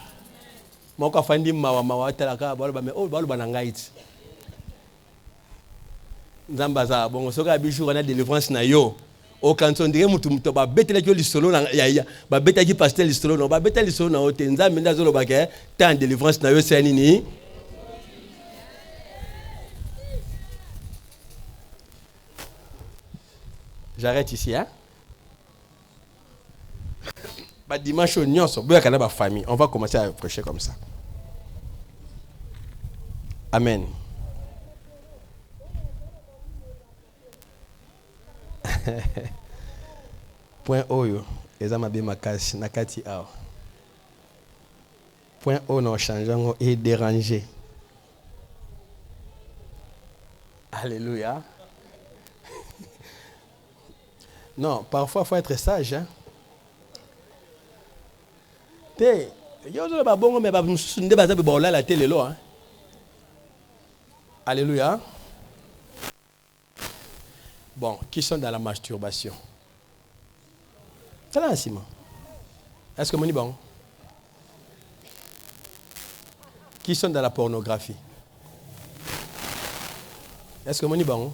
Moko afandi mawa talaka ba loba mais o ba loba na ngaiti. Nzamba za bongo soka bijou na délivrance na yo. Au canton de mutu ba betela ki lisolo na ya ba betela ki pasteur lisolo no ba betela lisolo na hote nzambe ndazo lo ba ke tant délivrance na yo c'est nini. J'arrête ici hein. Ba dimanche nyonso boya kana ba famille, on va commencer à prêcher comme ça. Amen. Point oyo ezama be makasi nakati awa. Point o no changeant et déranger. Alléluia. Non, parfois il faut être sage hein. Te yo zo ba bongo me ba mususu nde baza be ba olala te lelo hein. Alléluia. Bon, qui sont dans la masturbation? C'est là, Simon. Est-ce que mon bon? Qui sont dans la pornographie? Est-ce que mon bon?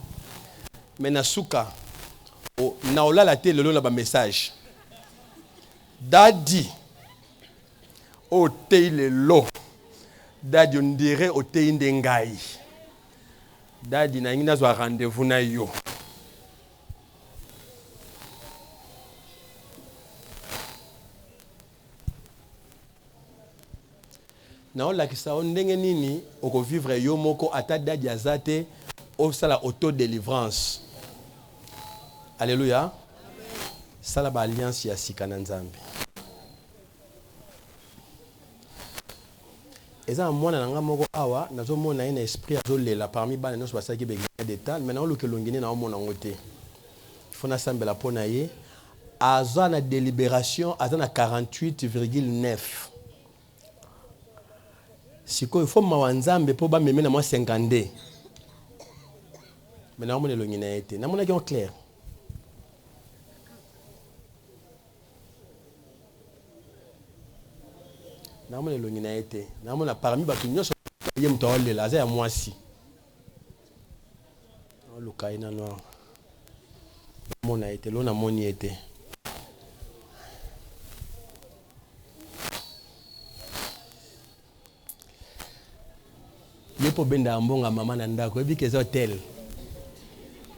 Mais Nasuka, naola la télé, le message. Daddy, au télé lo. Daddy, on dirait au télé ndengai. Daddy, na ingina zo rendez-vous na yo. Na on la kisa on ndenge nini oko vivre yo moko ata dadi azate o sala auto délivrance. Alléluia. Sala ba alliance ya sika na Nzambe. Eza mwana nanga moko awa nazo mona ina esprit azo lela parmi bana nyonso basaki be d'état maintenant lo ke longine na mona ngote. Fona sambela pona ye aza na délibération aza na 48,9. Siko il faut mawanzambe po ba meme na moi 52. Mais na mona longina été. Na mona ki en clair. Na mona longina été. Na mona parmi ba nyonso ye mto olela za ya mwasi. O lukaina no. Mona été lo na moni été. Yepo benda mbonga mama na ndako ebi ke hotel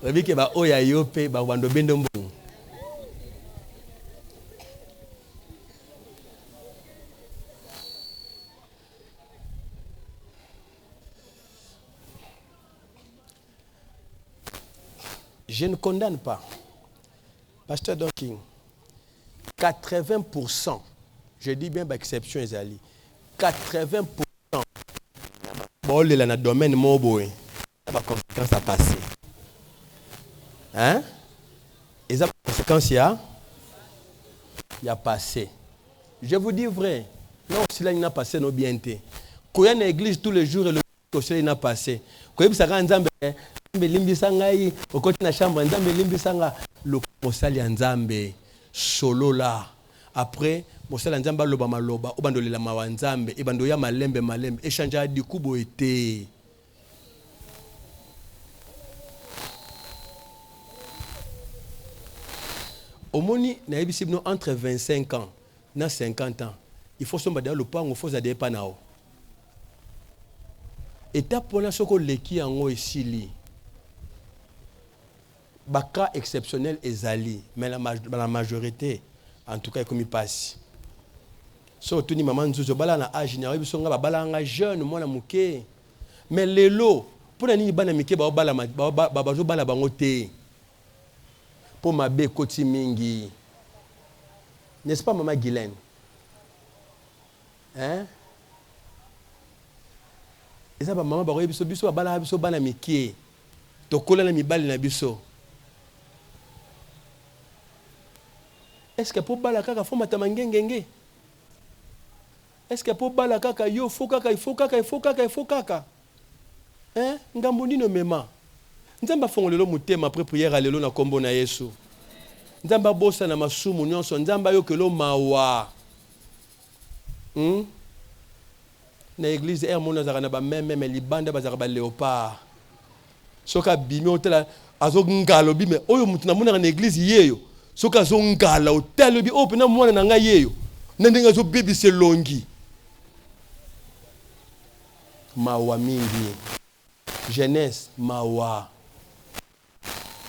ebi ke ba oya yope ba bando bendo mbongo je ne condamne pas pasteur Donking 80% je dis bien exception ezali 80% bon, il y a un domaine mobile, il y a des conséquences à passer. Hein? Et les conséquences, il y a passé. Je vous dis vrai, non, si là, il n'a passé nos bientés. Quand il y a une église tous les jours, et le conseil n'a passé. Quand il y a un Nzambe, au côté de la chambre, le conseil est Nzambe, solo là. Après, mosala nzamba loba maloba obandolela mawanzambe ebando ya malembe échanger di kubo été omoni na ebisibno entre 25 ans na 50 ans il faut somba dans le pango faut za depa nao étape pour la soko leki yango esili baka exceptionnel ezali mais la majorité en tout cas comme il passe. So tuni maman nzuzo bala na âge na bisonga ba bala nga jeune mwana muke Mais les lots, pour les bana mike bazo bala bango te. Pour ma bé koti mingi. N'est-ce pas maman Guylaine? Hein? Et ça maman ba biso biso bala biso bana mike. To kola na mibali na biso. Est-ce que pour bala kaka faut matamangengenge? Est-ce que pour bala kaka yo faut kaka il faut kaka? Hein? Ngambondi no mema. Nzamba fongolelo mutema après prière alelo na kombo na Yesu. Nzamba bosa na masumu nyonso nzamba yokelo mawa. Na église er mona zakana ba même libanda bazaka ba léopard. Soka bimi otela azo ngalo bime oyo mutu na mona na église yeyo. Soka zo ngala otelo bi opena mwana na nga yeyo. Ndenga zo bibi se longi. Mawa mingi. Jeunesse mawa.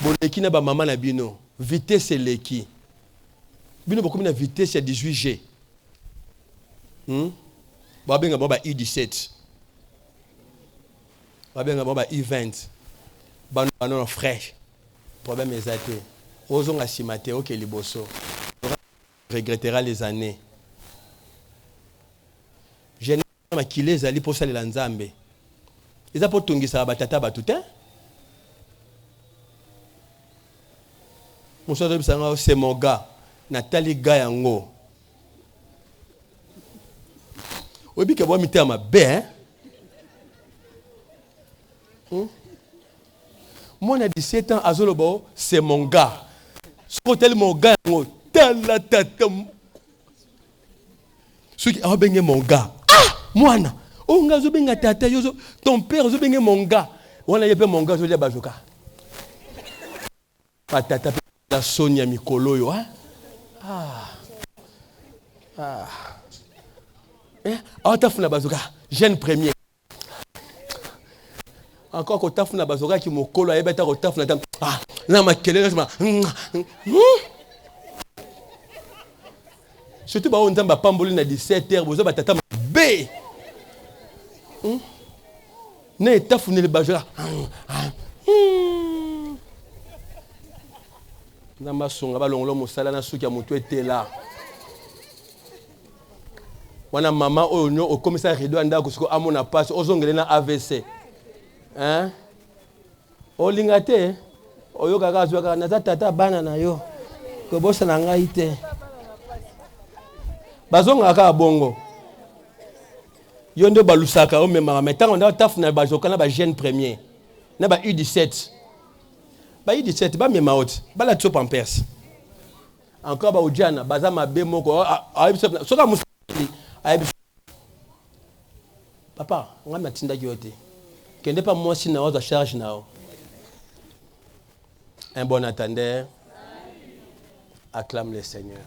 Boleki na ba mama na bino. Vitesse leki. Bino bokomi na vitesse ya 18G. Babenga ba I17. Babenga ba I20. Bano fraîche. Problème exacté. Ozonga simate OK liboso. Regrettera les années. Jeunesse makile zali pour salela nzambe. Eza po tungisa batata batutin. C'est mon gars. Nathalie Gayango. Obi ke bo mité ma bé. Moi na 17 ans azolobo, c'est mon gars. Ce tel mon gars ngo tala tata. Ce qui a benga mon gars. Ah, mwana. O nga zo benga tata yozo ton père zo benga mon gars. Wana yepe mon gars zo dia bajoka. Patata la Sonia Mikolo yo hein. Tafuna bazoka jeune premier. Encore ko tafuna bazoka ki mokolo ayebeta ko tafuna tam. Na makelele ma. Surtout ba on nzamba pamboli na 17h bozo batata B. Ne tafuna le bazoka. Namba songa balongolo musala na suki ya mutu etela. Wana mama oyo au commissaire rido anda ko siko amona passe ozongele na AVC. Hein? Olingate oyo kaka azwaka na tata bana na yo. Ko bosa na ngai te. Bazonga ka bongo. Yo ndo balusaka o memaka metango nda tafuna bajoka na ba jeune premier. Na ba U17. Ba I17 ba mema oti bala tso pampers encore ba ujana baza mabe moko soka musali papa ngam tinda yote kende pa moi si na oza charge nao. Un bon attendeur acclame le Seigneur.